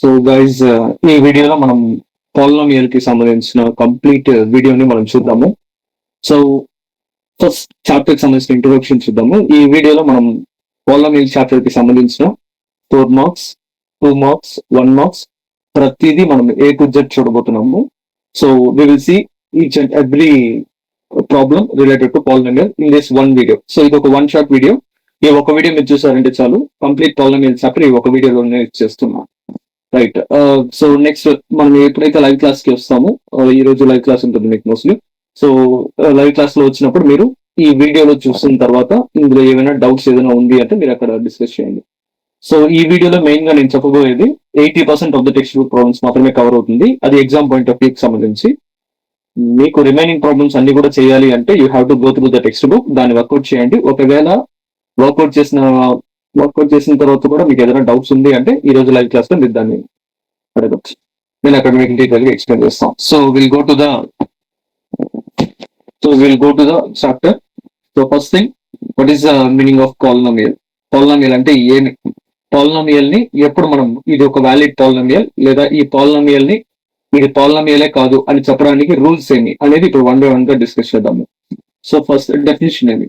So guys ఈ వీడియోలో మనం పాలినామియల్ కి సంబంధించిన కంప్లీట్ వీడియోని మనం చూద్దాము. సో ఫస్ట్ చాప్టర్ కి సంబంధించిన ఇంట్రొడక్షన్ చూద్దాము. ఈ వీడియోలో మనం పాలినామియల్ చాప్టర్ కి సంబంధించిన 4 మార్క్స్, 2 మార్క్స్, 1 మార్క్స్ ప్రతిదీ మనం A to Z చూడబోతున్నాము. So we will see each and every problem related to polynomial in this one video. So ఇది ఒక వన్ షాట్ వీడియో. ఈ ఒక వీడియో మీరు చూసారంటే చాలు, కంప్లీట్ పాలినామియల్ చాప్టర్ ఈ ఒక వీడియోలోనే చేస్తున్నాం. రైట్. సో నెక్స్ట్ మనం ఎప్పుడైతే లైవ్ క్లాస్ కి వస్తామో, ఈ రోజు లైవ్ క్లాస్ ఉంటుంది మీకు మోస్ట్లీ. సో లైవ్ క్లాస్ లో వచ్చినప్పుడు మీరు ఈ వీడియోలో చూసిన తర్వాత ఇందులో ఏమైనా డౌట్స్ ఏదైనా ఉంది అంటే మీరు అక్కడ డిస్కస్ చేయండి. సో ఈ వీడియోలో మెయిన్ గా నేను చెప్పబోయేది 80% of the text book problems మాత్రమే కవర్ అవుతుంది. అది ఎగ్జామ్ పాయింట్ ఆఫ్ వ్యూ కి సంబంధించి. మీకు రిమైనింగ్ ప్రాబ్లమ్స్ అన్ని కూడా చేయాలి అంటే you have to go through the text book, దాన్ని వర్కౌట్ చేయండి. ఒకవేళ వర్కౌట్ చేసిన తర్వాత కూడా మీకు ఏదైనా డౌట్స్ ఉంది అంటే ఈ రోజు లైవ్ క్లాస్ లో మీరు దాన్ని అడగచ్చు. నేను అక్కడ మీకు డీటెయిల్ గా ఎక్స్ప్లెయిన్ చేస్తాం. So will go to the chapter. So first thing, what is the meaning of polynomial? Polynomial అంటే ఏమి? పాలినామియల్ ని ఎప్పుడు మనం ఇది ఒక వ్యాలిడ్ పాలినామియల్ లేదా ఈ పాలినామియల్ ని ఇది పాలినామియలే కాదు అని చెప్పడానికి రూల్స్ ఏమి అనేది ఇప్పుడు వన్ బై వన్ గా డిస్కస్ చేద్దాము. సో ఫస్ట్ డెఫినిషన్ ఏమి?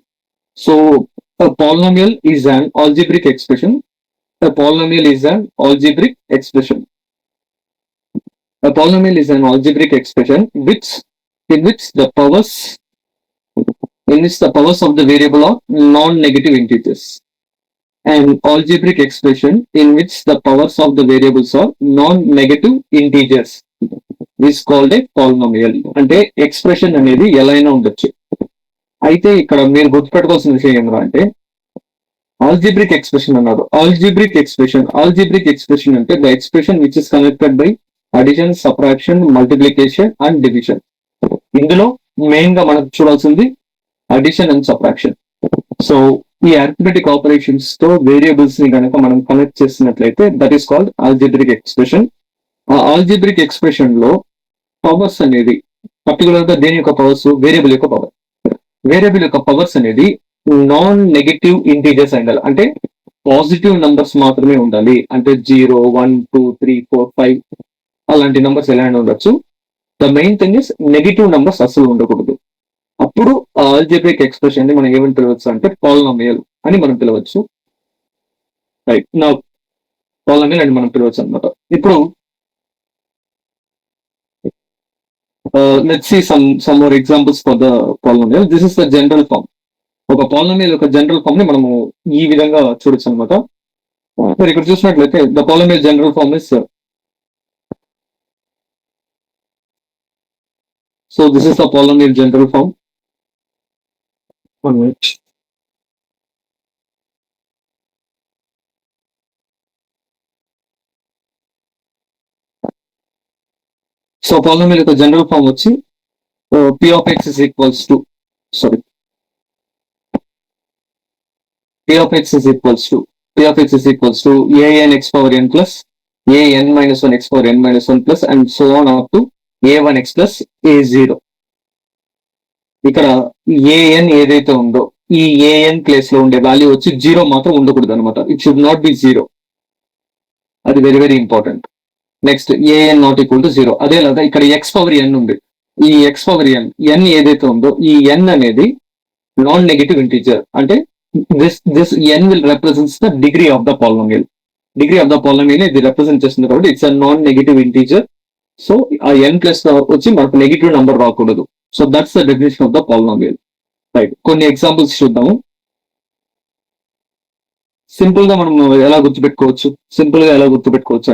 So a polynomial is an algebraic expression. A polynomial is an algebraic expression. A polynomial is an algebraic expression in which the powers of the variable are non-negative integers. An algebraic expression in which the powers of the variables are non-negative integers is called a polynomial. అంటే expression అనేది ఎలా అయినా ఉండొచ్చు. అయితే ఇక్కడ మీరు గుర్తుపెట్టుకోవాల్సిన విషయం ఏమరా అంటే ఆల్జిబ్రిక్ ఎక్స్ప్రెషన్ అన్నారు. ఆల్జిబ్రిక్ ఎక్స్ప్రెషన్ అంటే the expression which is connected by addition, subtraction, multiplication and division. ఇందులో మెయిన్ గా మనకు చూడాల్సింది అడిషన్ అండ్ సబ్ట్రాక్షన్. సో ఈ అరిథమెటిక్ ఆపరేషన్స్ తో వేరియబుల్స్ ని కనుక మనం కనెక్ట్ చేసినట్లయితే that is called algebraic expression. ఆ ఆల్జిబ్రిక్ ఎక్స్ప్రెషన్ లో పవర్స్ అనేది పర్టికులర్ గా దేని యొక్క పవర్స్? వేరియబుల్ యొక్క పవర్. వేరియబుల్ యొక్క పవర్స్ అనేది నాన్ నెగటివ్ ఇంటీజర్స్ ఉండాలి. అంటే పాజిటివ్ నంబర్స్ మాత్రమే ఉండాలి. అంటే 0, 1, 2, 3, 4, 5 అలాంటి నంబర్స్ ఎలా అయినా ఉండొచ్చు. The main thing is negative numbers అసలు ఉండకూడదు. అప్పుడు ఆల్జీబ్రిక్ ఎక్స్ప్రెషన్ ని మనం ఏమని పిలవచ్చు అంటే పాలినామియల్ అని మనం పిలవచ్చు. రైట్. నా పాలినామియల్ అని మనం పిలవచ్చు అనమాట. ఇప్పుడు let's see some more examples for the polynomial. This is the general form. ఒక పాలినామియల్ యొక్క జనరల్ ఫామ్ ని మనము ఈ విధంగా చూడొచ్చు అనమాట. మరి ఇక్కడ చూసినట్లయితే the polynomial general form is, so this is the polynomial general form. So polynomial యొక్క జనరల్ ఫామ్ వచ్చి p of x is equals to an x power n plus an minus 1 x power n minus 1 plus and so on up to a1 x plus a0. ఇక్కడ an ఏదైతే ఉందో ఈ an place లో ఉండే value వచ్చి 0 మాత్రం ఉండకూడదు అనమాట. It should not be 0. అది very very important. Next an not equal to 0. అదేలాగా ఇక్కడ x పవర్ n ఉంది. ఈ x పవర్ n ఏదైతే ఉందో ఈ n అనేది నాన్ నెగటివ్ ఇంటీజర్. అంటే this n will represents the degree of the polynomial. ఇది రిప్రజెంట్ చేస్తుంది కాబట్టి it's a non negative integer. So ఆ n ప్లస్ వచ్చి మనకు నెగటివ్ నంబర్ రాకూడదు. So that's the definition of the polynomial. Right. కొన్ని examples చూద్దాము. సింపుల్ గా మనం ఎలా గుర్తుపెట్టుకోవచ్చు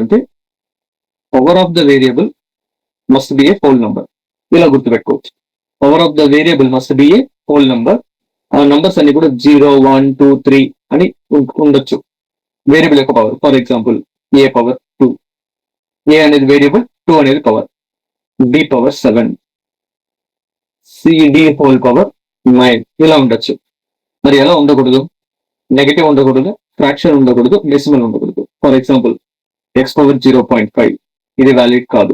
అంటే power of the variable must be a whole number. ఇలా గుర్తుపెట్టుకోవచ్చు. Power of the variable must be a whole number. ఆ నంబర్స్ అన్ని కూడా 0, 1, 2, 3 అని ఉండొచ్చు. వేరియబుల్ యొక్క power, for example a power 2. a అనేది వేరియబుల్, 2 అనేది power. b power 7, cd whole power 9 ఇలా ఉండొచ్చు. మరి ఎలా ఉండకూడదు? నెగటివ్ ఉండకూడదు, ఫ్రాక్షన్ ఉండకూడదు, డెసిమల్ ఉండకూడదు. ఫర్ ఎగ్జాంపుల్ x పవర్ 0.5 ఇది వ్యాలిడ్ కాదు.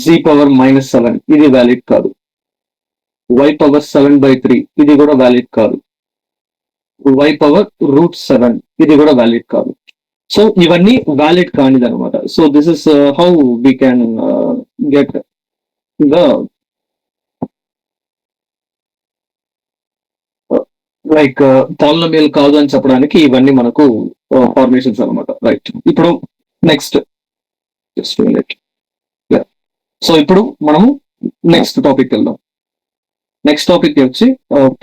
z పవర్ -7 ఇది వ్యాలిడ్ కాదు. y పవర్ 7/3 ఇది కూడా వ్యాలిడ్ కాదు. y పవర్ √7 ఇది కూడా వ్యాలిడ్ కాదు. సో ఇవన్నీ వ్యాలిడ్ కానిది అనమాట. So this is how we can get the like polynomial కాదు అని చెప్పడానికి ఇవన్నీ మనకు ఫార్మేషన్స్ అనమాట. రైట్, ఇప్పుడు నెక్స్ట్ జస్ట్ సో ఇప్పుడు మనము నెక్స్ట్ టాపిక్ వెళ్దాం. నెక్స్ట్ టాపిక్ వచ్చి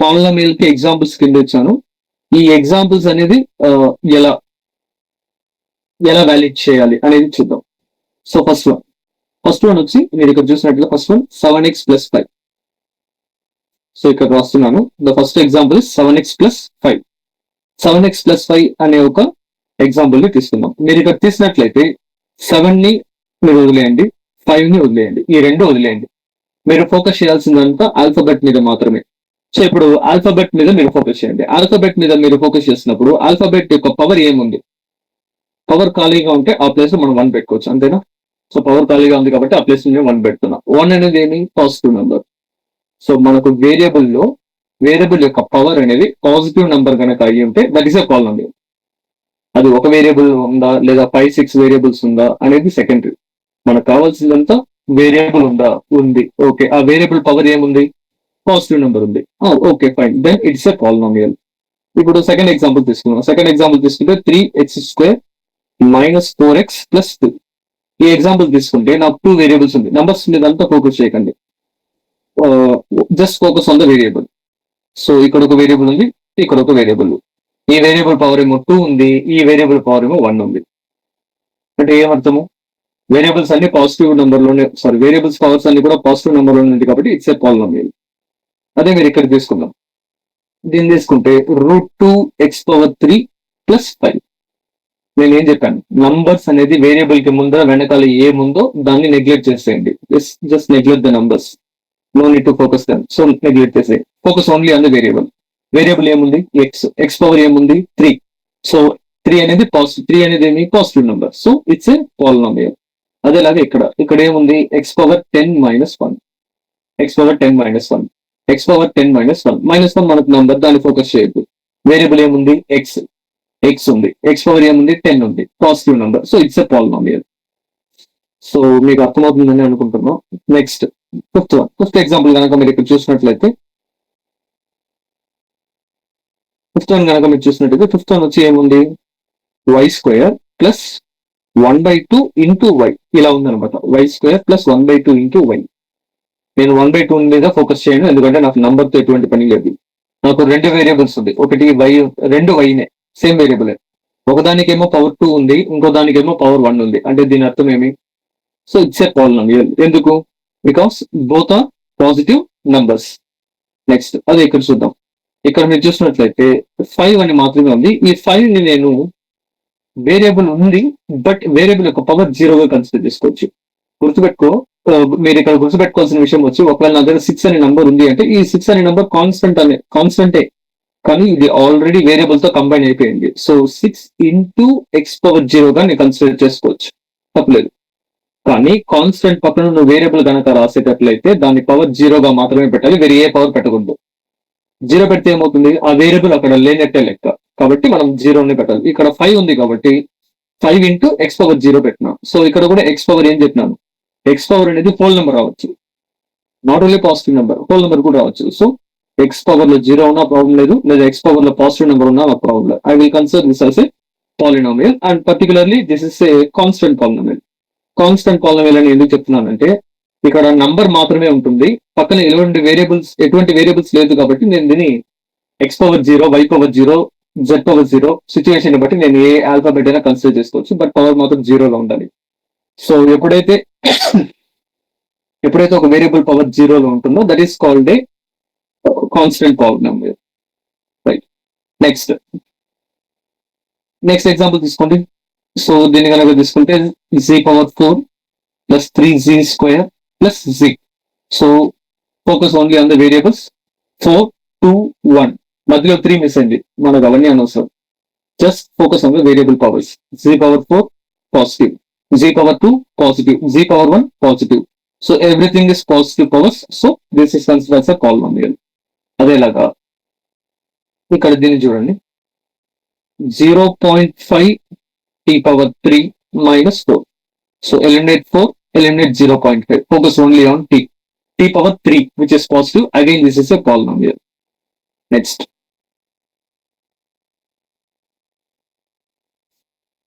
పాలినామియల్ కి ఎగ్జాంపుల్స్ కింద ఇచ్చాను. ఈ ఎగ్జాంపుల్స్ అనేది ఎలా ఎలా వ్యాలిడ్ చేయాలి అనేది చూద్దాం. సో ఫస్ట్ వన్ వచ్చి మీరు ఇక్కడ చూసినట్లుగా ఫస్ట్ వన్ 7x + 5. సో ఇక్కడ రాస్తున్నాను. The first example is 7x + 5. 7x + 5 అనే ఒక ఎగ్జాంపుల్ ని తీసుకుందాం. మీరు ఇక్కడ తీసినట్లయితే 7 ని మీరు వదిలేయండి, 5 ని వదిలేయండి, ఈ రెండు వదిలేయండి. మీరు ఫోకస్ చేయాల్సిందంతా ఆల్ఫాబెట్ మీద మాత్రమే. సో ఇప్పుడు ఆల్ఫాబెట్ మీద మీరు ఫోకస్ చేయండి. ఆల్ఫాబెట్ మీద మీరు ఫోకస్ చేసినప్పుడు ఆల్ఫాబెట్ యొక్క పవర్ ఏముంది? పవర్ ఖాళీగా ఉంటే ఆ ప్లేస్ లో మనం 1 పెట్టుకోవచ్చు, అంతేనా? సో పవర్ ఖాళీగా ఉంది కాబట్టి ఆ ప్లేస్ నేను 1 పెడుతున్నా. 1 అనేది ఏమి? Positive number. సో మనకు వేరియబుల్ యొక్క పవర్ అనేది పాజిటివ్ నెంబర్ కనుక అయ్యి ఉంటే దట్ ఈస్ ఎ పాలినామియల్. అది ఒక వేరియబుల్ ఉందా లేదా 5-6 వేరియబుల్స్ ఉందా అనేది సెకండరీ. మనకు కావాల్సిందంతా వేరియబుల్ ఉంది. ఓకే, ఆ వేరియబుల్ పవర్ ఏముంది? పాజిటివ్ నెంబర్ ఉంది. Okay fine, then it's a polynomial. ఇప్పుడు సెకండ్ ఎగ్జాంపుల్ తీసుకుందాం. సెకండ్ ఎగ్జాంపుల్ తీసుకుంటే 3x² - 4x + 2. ఈ ఎగ్జాంపుల్ తీసుకుంటే నాకు 2 వేరియబుల్స్ ఉంది. నంబర్స్ మీద అంతా ఫోకస్ చేయకండి, just focus on the variable. So ఇక్కడ ఒక వేరియబుల్ ఉంది, ఇక్కడ ఒక వేరియబుల్. ఈ వేరియబుల్ పవర్ ఏమో 2 ఉంది, ఈ వేరియబుల్ పవర్ ఏమో 1 ఉంది. అంటే ఏమర్థము? వేరియబుల్స్ అన్ని పాజిటివ్ నెంబర్లోనే, వేరియబుల్స్ పవర్స్ అన్ని కూడా పాజిటివ్ నెంబర్లోనే ఉంది కాబట్టి ఇట్స్ ఎ పాలినామియల్. అదే మీరు ఇక్కడ తీసుకుందాం. దీన్ని తీసుకుంటే √2x³ + 5. నేను ఏం చెప్పాను? నంబర్స్ అనేది వేరియబుల్ కి ముందర వెనకాల ఏముందో దాన్ని నెగ్లెక్ట్ చేసేయండి. Just neglect the numbers, no need to focus them. So neglect చేసేయండి, focus only on the variable. Variable ఏముంది? x పవర్ ఏముంది? 3. సో 3 అనేది ఏమి? Positive number. So it's a polynomial. అదేలాగా ఇక్కడ ఏముంది? x⁻10 - 1. x⁻10 - 1. x⁻10 - 1. -1 మనకు నంబర్, దాన్ని ఫోకస్ చేయొద్దు. వేరియబుల్ ఏముంది? x ఉంది. x పవర్ ఏముంది? 10 ఉంది, positive number. So it's a polynomial. So మీకు అర్థమవుతుందని అనుకుంటున్నాం. నెక్స్ట్ ఫిఫ్త్ ఎగ్జాంపుల్ కనుక మీరు ఇక్కడ చూసినట్లయితే ఫిఫ్త్ వన్ వచ్చి ఏముంది? y² + 1/2 × y. ఇలా ఉందనమాట. y² + 1/2 × y. నేను 1/2 మీద ఫోకస్ చేయను, ఎందుకంటే నాకు నంబర్తో ఎటువంటి పని లేదు. నాకు 2 వేరియబుల్స్ ఉంది, ఒకటి y, 2 వైనే, సేమ్ వేరియబుల్. ఒకదానికేమో పవర్ 2 ఉంది, ఇంకో దానికేమో పవర్ 1 ఉంది. అంటే దీని అర్థం ఏమి? So it's a polynomial. ఎందుకు? Because both are positive numbers. Next అదే ఇక్కడ చూద్దాం. ఇక్కడ మీరు చూసినట్లయితే 5 అని మాత్రమే ఉంది. ఈ 5 ని నేను వేరియబుల్ ఉంది, బట్ వేరియబుల్ యొక్క పవర్ 0గా కన్సిడర్ చేసుకోవచ్చు. గుర్తుపెట్టుకో, మీరు ఇక్కడ గుర్తుపెట్టుకోవాల్సిన విషయం వచ్చి, ఒకవేళ నా దగ్గర 6 అనే నంబర్ ఉంది అంటే ఈ 6 అనే నంబర్ కాన్స్టెంటే, కానీ ఇది ఆల్రెడీ వేరియబుల్ తో కంబైన్ అయిపోయింది. సో 6 × x⁻0గా నేను కన్సిడర్ చేసుకోవచ్చు, తప్పలేదు. కానీ కాన్స్టెంట్ పక్కన నువ్వు వేరియబుల్ కనుక రాసేటట్లయితే దాని పవర్ 0గా మాత్రమే పెట్టాలి, వేరే ఏ పవర్ పెట్టకూడదు. 0 పెడితే ఏమవుతుంది? ఆ వేరియబుల్ అక్కడ లేనట్టే లెక్క. కాబట్టి మనం 0ని పెట్టాలి. ఇక్కడ 5 ఉంది కాబట్టి 5 × x⁻0 పెట్టినా. సో ఇక్కడ కూడా x పవర్ ఏం చెప్పినాను? x పవర్ అనేది హోల్ నెంబర్ రావచ్చు, not only positive number, whole number కూడా రావచ్చు. సో x పవర్ లో 0 ఉన్నా ప్రాబ్లం లేదు, లేదా x పవర్ లో పాజిటివ్ నెంబర్ ఉన్నా నాకు ప్రాబ్లం లేదు. I will consider this as a polynomial, and particularly this is a constant polynomial. Constant polynomial అని ఎందుకు చెప్తున్నానంటే ఇక్కడ నంబర్ మాత్రమే ఉంటుంది, పక్కన ఎటువంటి వేరియబుల్స్ లేదు కాబట్టి నేను దీన్ని x⁻0, y⁻0, z⁻0 సిచ్యువేషన్ బట్టి నేను ఏ ఆల్ఫాబెట్ అయినా కన్సిడర్ చేసుకోవచ్చు, బట్ పవర్ మాత్రం 0గా ఉండాలి. సో ఎప్పుడైతే ఒక వేరియబుల్ పవర్ 0లో ఉంటుందో that is called a constant polynomial. Right, next example తీసుకోండి. సో దీన్ని కనుక తీసుకుంటే z⁴ + 3z² + z. So focus only on the variables 4, 2, 1. మధ్యలో 3 మిస్ అయింది, మనకు అవన్నీ అనవసరం. Just focus on the variable powers. z⁴ positive, z⁴ positive, z⁴ positive. So everything is positive powers. So this is considered as a polynomial. అదేలాగా ఇక్కడ దీన్ని చూడండి, 0.5 t power 3 minus 4. So eliminate 4, eliminate 0.5. Focus only on t. T power 3, which is positive. Again, this is a polynomial. Next.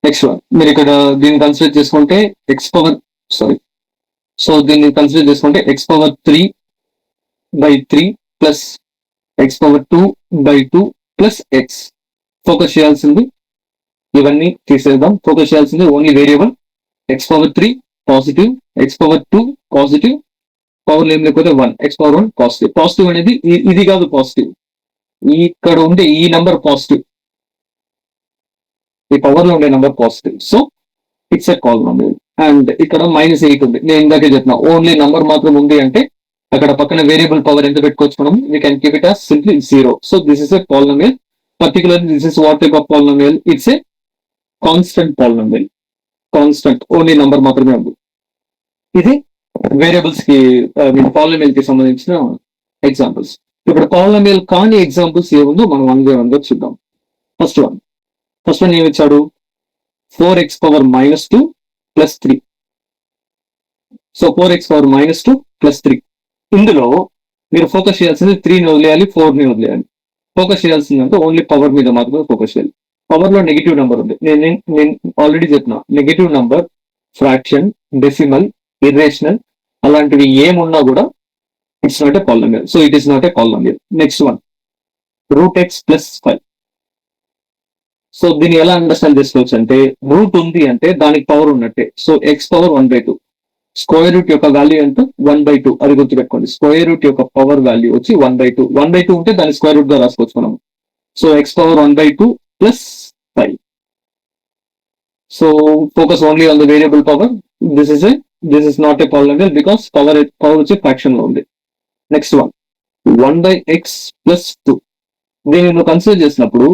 Next one మీరు ఇక్కడ దీన్ని consider చేసుకుంటే X power so దీన్ని consider చేసుకుంటే X power 3/3 plus X power 2/2 plus X. Focus చేయాల్సింది ఇవన్నీ తీసేద్దాం. Focus చేయాల్సింది only variable X power 3 positive, X power 2 positive, power ఏం లేకపోతే 1, ఎక్స్ పవర్ 1 పాజిటివ్. పాజిటివ్ అనేది ఇది కాదు పాజిటివ్, ఇక్కడ ఉండే ఈ నెంబర్ పాజిటివ్, ఈ పవర్ లో ఉండే number positive. So it's a polynomial. And ఇక్కడ -8 ఉంది. నేను ఇందాకే చెప్పిన ఓన్లీ నంబర్ మాత్రం ఉంది అంటే అక్కడ పక్కన వేరియబుల్ పవర్ ఎంత పెట్టుకోవచ్చు మనం, we can keep it as simply 0. So this is a polynomial. Particularly this is what type of polynomial? It's a constant polynomial. Constant, only number మాత్రమే ఉంది. ఇది వేరియబుల్స్ కి పాలినామియల్ కి సంబంధించిన ఎగ్జాంపుల్స్. ఇప్పుడు పాలినామియల్ కాని ఎగ్జాంపుల్స్ ఏముందో మనం వన్ బై వన్ గా చూద్దాం. ఫస్ట్ వన్ ఏమి ఇచ్చాడు? 4x power -2 plus 3. So 4x power -2 plus 3. ఇందులో మీరు ఫోకస్ చేయాల్సింది 3ని వదిలేయాలి, 4ని వదిలేయాలి. ఫోకస్ చేయాల్సిందంటే ఓన్లీ పవర్ మీద మాత్రమే ఫోకస్ చేయాలి. పవర్ లో నెగిటివ్ నెంబర్ ఉంది. నేను ఆల్రెడీ చెప్పిన negative number, fraction, decimal, irrational అలాంటివి ఏమున్నా కూడా it's not a polynomial. So it is not a polynomial. Next one √x plus 5. So దీన్ని ఎలా అండర్స్టాండ్ చేసుకోవచ్చు అంటే రూట్ ఉంది అంటే దానికి పవర్ ఉన్నట్టే. So X power 1/2. Square root యొక్క వాల్యూ ఎంత? 1/2. అది గుర్తుపెట్టుకోండి. స్క్వేర్ రూట్ యొక్క పవర్ వాల్యూ వచ్చి 1/2. 1/2 ఉంటే దాన్ని స్క్వేర్ రూట్ గా రాసుకోవచ్చు మనం. So X power 1/2 plus 5. So focus only on the variable power. This is not a polynomial because power వచ్చి ఫ్రాక్షన్ లో ఉంది. Next one 1/x plus 2. దీన్ని కన్సిడర్ చేసినప్పుడు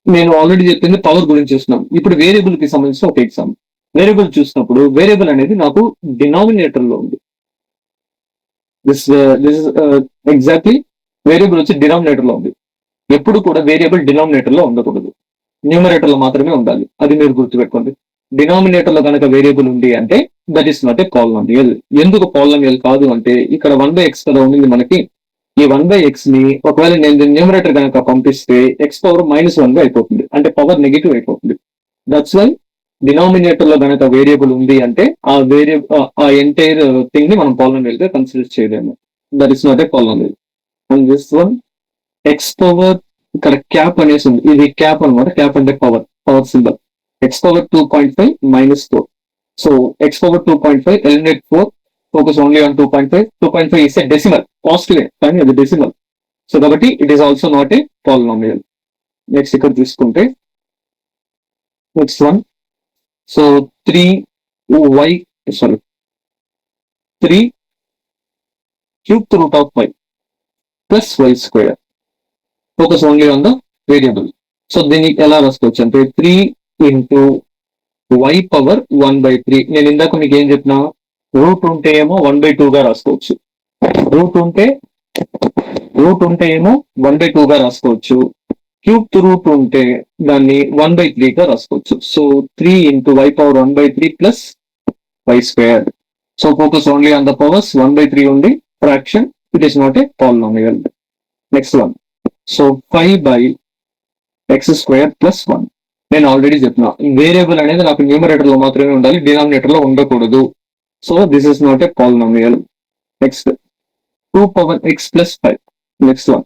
నేను ఆల్రెడీ చెప్పింది పవర్ గురించి చూస్తున్నాం. ఇప్పుడు వేరియబుల్ కి సంబంధించిన ఒక ఎగ్జాంపుల్. వేరియబుల్ చూసినప్పుడు వేరియబుల్ అనేది నాకు డినామినేటర్ లో ఉంది. దిస్ ఎగ్జాక్ట్లీ వేరియబుల్ వచ్చి డినామినేటర్ లో ఉంది. ఎప్పుడు కూడా వేరియబుల్ డినామినేటర్ లో ఉండకూడదు, న్యూమరేటర్ లో మాత్రమే ఉండాలి. అది మీరు గుర్తుపెట్టుకోండి. డినామినేటర్ లో కనుక వేరియబుల్ ఉంది అంటే that is not a polynomial. ఎందుకు పాలినామియల్ కాదు అంటే ఇక్కడ 1/x కదా ఉంది మనకి. ఈ 1/x ని ఒకవేళ నేను న్యూమరేటర్ కనుక పంపిస్తే ఎక్స్ పవర్ -1 గా అయిపోతుంది, అంటే పవర్ నెగిటివ్ అయిపోతుంది. దట్స్ వై డినామినేటర్ లో కనుక వేరియబుల్ ఉంది అంటే ఆ ఎంటైర్ థింగ్ ని మనం పాలినామియల్ గా కన్సిడర్ చేయలేము. That is not a polynomial. And this one X power, ఇక్కడ క్యాప్ అనేసి ఉంది, ఇది క్యాప్ అనమాట. క్యాప్ అంటే power symbol. X power 2.5 -4. So X power 2.5 eliminate 4. Focus only on 2.5. 2.5 is a decimal. Positive కానీ అది డెసిమల్. సో కాబట్టి it is also not a polynomial. Next ఇక్కడ తీసుకుంటే next one so 3 cube root of 5 plus y square. Focus only on the variable. So దీన్ని ఎలా రాసుకోవచ్చు అంటే 3 into y power 1/3. నేను ఇందాక మీకు ఏం చెప్పినా రూట్ ఉంటే ఏమో 1/2 గా రాసుకోవచ్చు. రూట్ ఉంటే ఏమో 1/2 గా రాసుకోవచ్చు. క్యూబ్ రూట్ ఉంటే దాన్ని 1/3 గా రాసుకోవచ్చు. So 3 into y power 1/3 plus y square. So focus only on the powers. 1/3 ఉంది, fraction. It is not a polynomial. Next one so 5/x² plus 1. నేను ఆల్రెడీ చెప్పిన వేరియబుల్ అనేది నాకు న్యూమరేటర్ లో మాత్రమే ఉండాలి, డినామినేటర్ లో ఉండకూడదు. So this is not a polynomial. Next 2 power x plus 5. Next one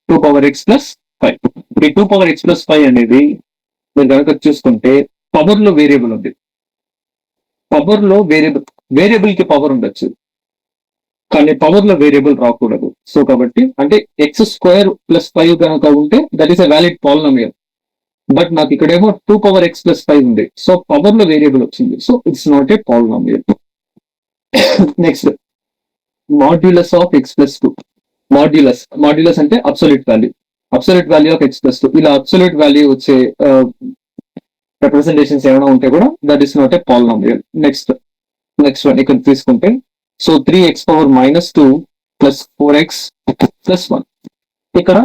2 power x plus 5. ఈ 2 power x plus 5 అనేది మీరు కనుక చూసుకుంటే పవర్ లో వేరియబుల్ ఉంది. పవర్ లో వేరియబుల్ కి పవర్ ఉండొచ్చు కానీ పవర్ లో వేరియబుల్ రాకూడదు. సో కాబట్టి అంటే x² plus 5 కనుక ఉంటే that is a valid polynomial. But నాకు ఇక్కడేమో 2 power x plus 5 ఉంది. సో పవర్ లో వేరియబుల్ వచ్చింది. So it's not a polynomial. Next modulus of x plus 2. Modulus అంటే absolute value of x plus 2. ఇలా అబ్సల్యూట్ వాల్యూ వచ్చే రిప్రజెంటేషన్స్ ఏమైనా ఉంటే కూడా that is not a polynomial. Next one ఇక్కడ తీసుకుంటే so 3x power -2 plus 4x plus 1. ఇక్కడ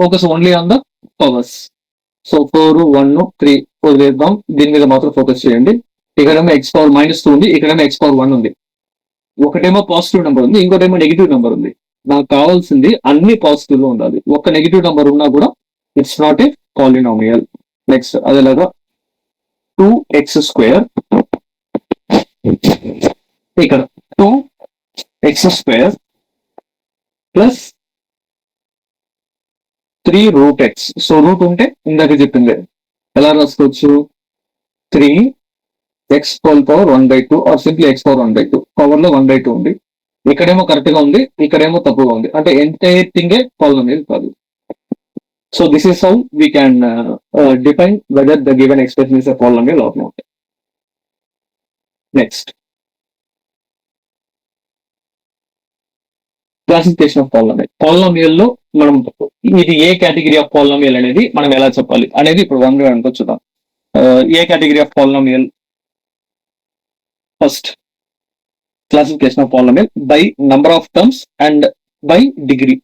focus only on the powers. So 4, 1, 3 వదిలేద్దాం, దీని మీద మాత్రం ఫోకస్ చేయండి. ఇక్కడేమో ఎక్స్ పవర్ -2 ఉంది, ఇక్కడేమో ఎక్స్ పవర్ 1 ఉంది. ఒకటేమో పాజిటివ్ నెంబర్ ఉంది, ఇంకోటేమో నెగిటివ్ నెంబర్ ఉంది. నాకు కావాల్సింది అన్ని పాజిటివ్ లో ఉండాలి. ఒక నెగిటివ్ నెంబర్ ఉన్నా కూడా it's not a polynomial. Next అదేలాగా 2x² ఇక్కడ 2x² plus 3√x. So root ఉంటే ఇందాక చెప్పింది ఎలా రాసుకోవచ్చు, 3x whole power 1/2 or simply x power 1/2. Power లో 1/2 ఉంది, ఇక్కడేమో కరెక్ట్ గా ఉంది, ఇక్కడేమో తప్పుగా ఉంది, అంటే ఎంటైర్ థింగే పాలినామియల్ కాదు. So this is how we can define whether the given expression is a polynomial or not. Next classification of polynomial. Polynomial లో మనం ఇది ఏ కేటగిరీ ఆఫ్ పాలినామియల్ అనేది మనం ఎలా చెప్పాలి అనేది ఇప్పుడు వన్ బై వన్ చూద్దాం. A category of polynomial? First classification of polynomial by number of terms and by degree.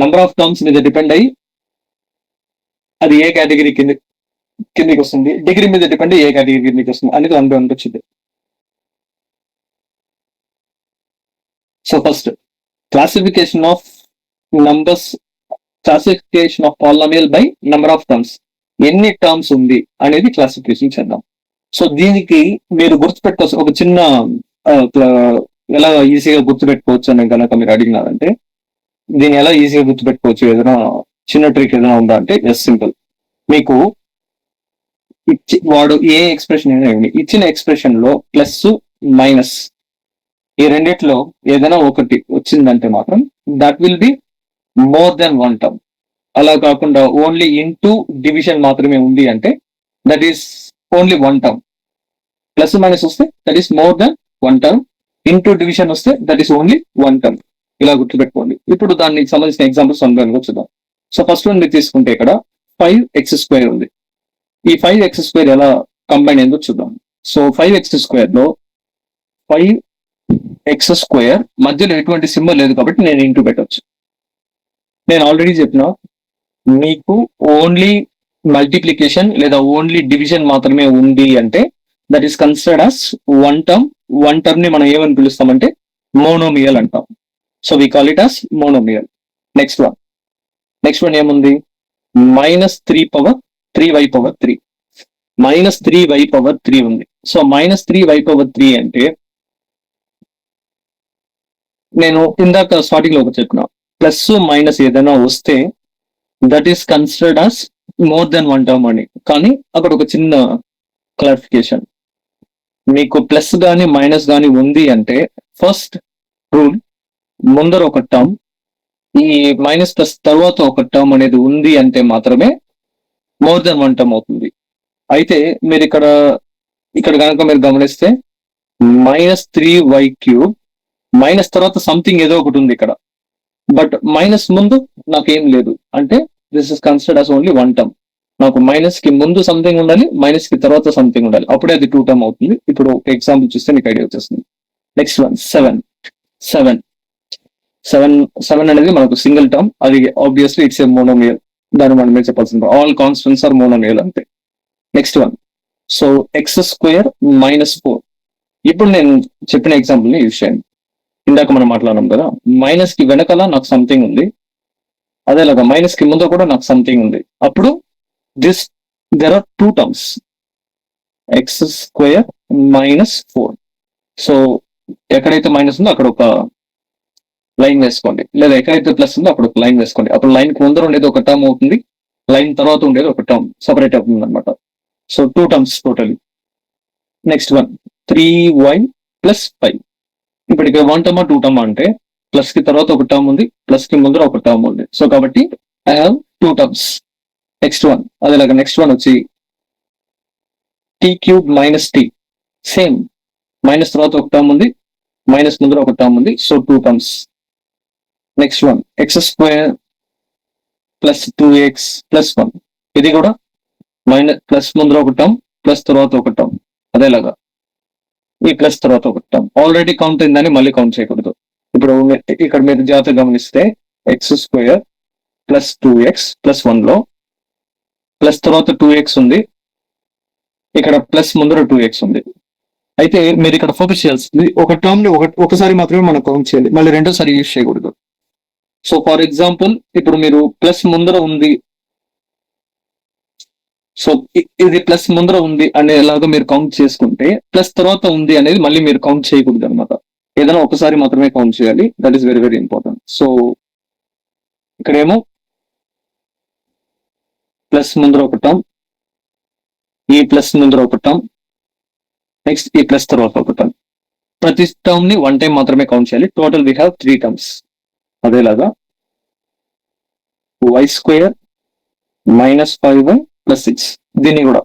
Number of terms మీద డిపెండ్ అయ్యి అది ఏ కేటగిరీ కిందకి వస్తుంది, డిగ్రీ మీద డిపెండ్ అయ్యి ఏ కేటగిరీ కిందకి వస్తుంది అనేది వన్ బై వన్ వచ్చింది. So first classification of numbers, classification of polynomial by number of terms. ఎన్ని టర్మ్స్ ఉంది అనేది క్లాసిఫికేషన్ చేద్దాం. సో దీనికి మీరు గుర్తుపెట్టుకోవచ్చు ఒక చిన్న ఎలా ఈజీగా గుర్తుపెట్టుకోవచ్చు అని కనుక మీరు అడిగినారంటే, దీన్ని ఎలా ఈజీగా గుర్తుపెట్టుకోవచ్చు, ఏదైనా చిన్న ట్రిక్ ఏదైనా ఉందా అంటే ఎస్ సింపుల్. మీకు వాడు ఏ ఎక్స్ప్రెషన్ అయినా ఇచ్చిన ఎక్స్ప్రెషన్ లో ప్లస్ మైనస్ ఈ రెండిట్లో ఏదైనా ఒకటి వచ్చిందంటే మాత్రం that will be more than one term. అలా కాకుండా ఓన్లీ ఇంటూ డివిజన్ మాత్రమే ఉంది అంటే that is only one term. Plus minus వస్తే that is more than one term, into division వస్తే that is only one term. ఇలా గుర్తుపెట్టుకోండి. ఇప్పుడు దానికి సంబంధించిన ఎగ్జాంపుల్స్ వన్ బై వన్ చూద్దాం. సో ఫస్ట్ వన్ మీరు తీసుకుంటే ఇక్కడ 5x² ఉంది. ఈ 5x² ఎలా కంబైన్ అయిందో చూద్దాం. సో 5x² లో 5x² మధ్యలో ఎటువంటి సింబల్ లేదు కాబట్టి నేను ఇంటూ పెట్టవచ్చు. నేను ఆల్రెడీ చెప్పిన మీకు ఓన్లీ మల్టిప్లికేషన్ లేదా ఓన్లీ డివిజన్ మాత్రమే ఉంది అంటే that is considered as one term. One term ని మనం ఏమని పిలుస్తామంటే మోనోమియల్ అంటాం. So we call it as monomial. Next one ఏముంది, -3/3 -3y/3 ఉంది. సో -3y/3 అంటే నేను ఇందాక స్టార్టింగ్ లో ఒకటి చెప్పిన ప్లస్ మైనస్ ఏదైనా వస్తే that is considered as more than one term అని. కానీ అక్కడ ఒక చిన్న క్లారిఫికేషన్, మీకు ప్లస్ గానీ మైనస్ గానీ ఉంది అంటే ఫస్ట్ రూల్ ముందర ఒక టర్మ్, ఈ మైనస్ ప్లస్ తర్వాత ఒక టర్మ్ అనేది ఉంది అంటే మాత్రమే మోర్ దెన్ వన్ టర్మ్ అవుతుంది. అయితే మీరు ఇక్కడ కనుక మీరు గమనిస్తే -3y³ మైనస్ తర్వాత సంథింగ్ ఏదో ఒకటి ఉంది ఇక్కడ, బట్ మైనస్ ముందు నాకేం లేదు అంటే this is considered as only one term. నాకు మైనస్ కి ముందు సంథింగ్ ఉండాలి, మైనస్ కి తర్వాత సంథింగ్ ఉండాలి, అప్పుడే అది 2 టర్మ్ అవుతుంది. ఇప్పుడు ఒక ఎగ్జాంపుల్ చూస్తే మీకు ఐడియా వచ్చేస్తుంది. నెక్స్ట్ వన్ 7 అనేది మనకు సింగిల్ టర్మ్, అది ఆబ్వియస్లీ ఇట్స్ ఏ మోనోమియల్. దాన్ని మనం చెప్పాల్సింది ఆల్ కాన్స్టెంట్స్ ఆర్ మోనోమియల్ అంతే. Next one so x² -4. ఇప్పుడు నేను చెప్పిన ఎగ్జాంపుల్ ని యూజ్ చేయండి. ఇందాక మనం మాట్లాడడం కదా, మైనస్ కి వెనకాల నాకు సంథింగ్ ఉంది, అదేలాగా మైనస్ కి ముందు కూడా నాకు సంథింగ్ ఉంది. అప్పుడు దెర్ ఆర్ 2 టర్మ్స్ x² -4. సో ఎక్కడైతే మైనస్ ఉందో అక్కడ ఒక లైన్ వేసుకోండి, లేదా ఎక్కడైతే ప్లస్ ఉందో అక్కడ ఒక లైన్ వేసుకోండి. అప్పుడు లైన్ కి ముందర ఉండేది ఒక టర్మ్ అవుతుంది, లైన్ తర్వాత ఉండేది ఒక టర్మ్ సపరేట్ అవుతుంది అనమాట. So 2 terms totally. Next one 3y + 5. ఇప్పుడు ఇక్కడ 1 టర్మ్ 2 టర్మ్ అంటే ప్లస్ కి తర్వాత ఒక టర్మ్ ఉంది, ప్లస్ కి ముందర ఒక టర్మ్ ఉంది. సో కాబట్టి I have 2 terms. Next one అదేలాగా నెక్స్ట్ వన్ వచ్చి t³ - t. సేమ్ మైనస్ తర్వాత ఒక టర్మ్ ఉంది, మైనస్ ముందర ఒక టర్మ్ ఉంది, so 2 terms. Next one x² + 2x + 1. ఇది కూడా ప్లస్ ముందర ఒక టర్మ్, ప్లస్ తర్వాత ఒక టర్మ్, అదేలాగా ఈ ప్లస్ తర్వాత ఒక టర్మ్. ఆల్రెడీ కౌంట్ అయిందని మళ్ళీ కౌంట్ చేయకూడదు. ఇప్పుడు ఇక్కడ మీరు జాగ్రత్తగా గమనిస్తే x² + 2x + 1 లో ప్లస్ తర్వాత 2x ఉంది, ఇక్కడ ప్లస్ ముందర 2x ఉంది. అయితే మీరు ఇక్కడ ఫోకస్ చేయాల్సింది ఒక టర్మ్ ని ఒకసారి మాత్రమే మనం కౌంట్ చేయాలి, మళ్ళీ రెండోసారి యూజ్ చేయకూడదు. సో ఫర్ ఎగ్జాంపుల్ ఇప్పుడు మీరు ప్లస్ ముందర ఉంది, సో ఇది ప్లస్ ముందర ఉంది అనేలాగా మీరు కౌంట్ చేసుకుంటే ప్లస్ తర్వాత ఉంది అనేది మళ్ళీ మీరు కౌంట్ చేయకూడదు అనమాట. ఏదైనా ఒకసారి మాత్రమే కౌంట్ చేయాలి. That is very very important. So ఇక్కడేమో ప్లస్ ముందర ఒక టర్మ్, ఈ ప్లస్ ముందర ఒక టర్మ్, నెక్స్ట్ ఈ ప్లస్ తర్వాత ఒక టర్మ్. ప్రతి టర్మ్ ని 1 టైం మాత్రమే కౌంట్ చేయాలి. Total we have 3 terms. అదేలాగా y² మైనస్ 5y ప్లస్ 6, దీన్ని కూడా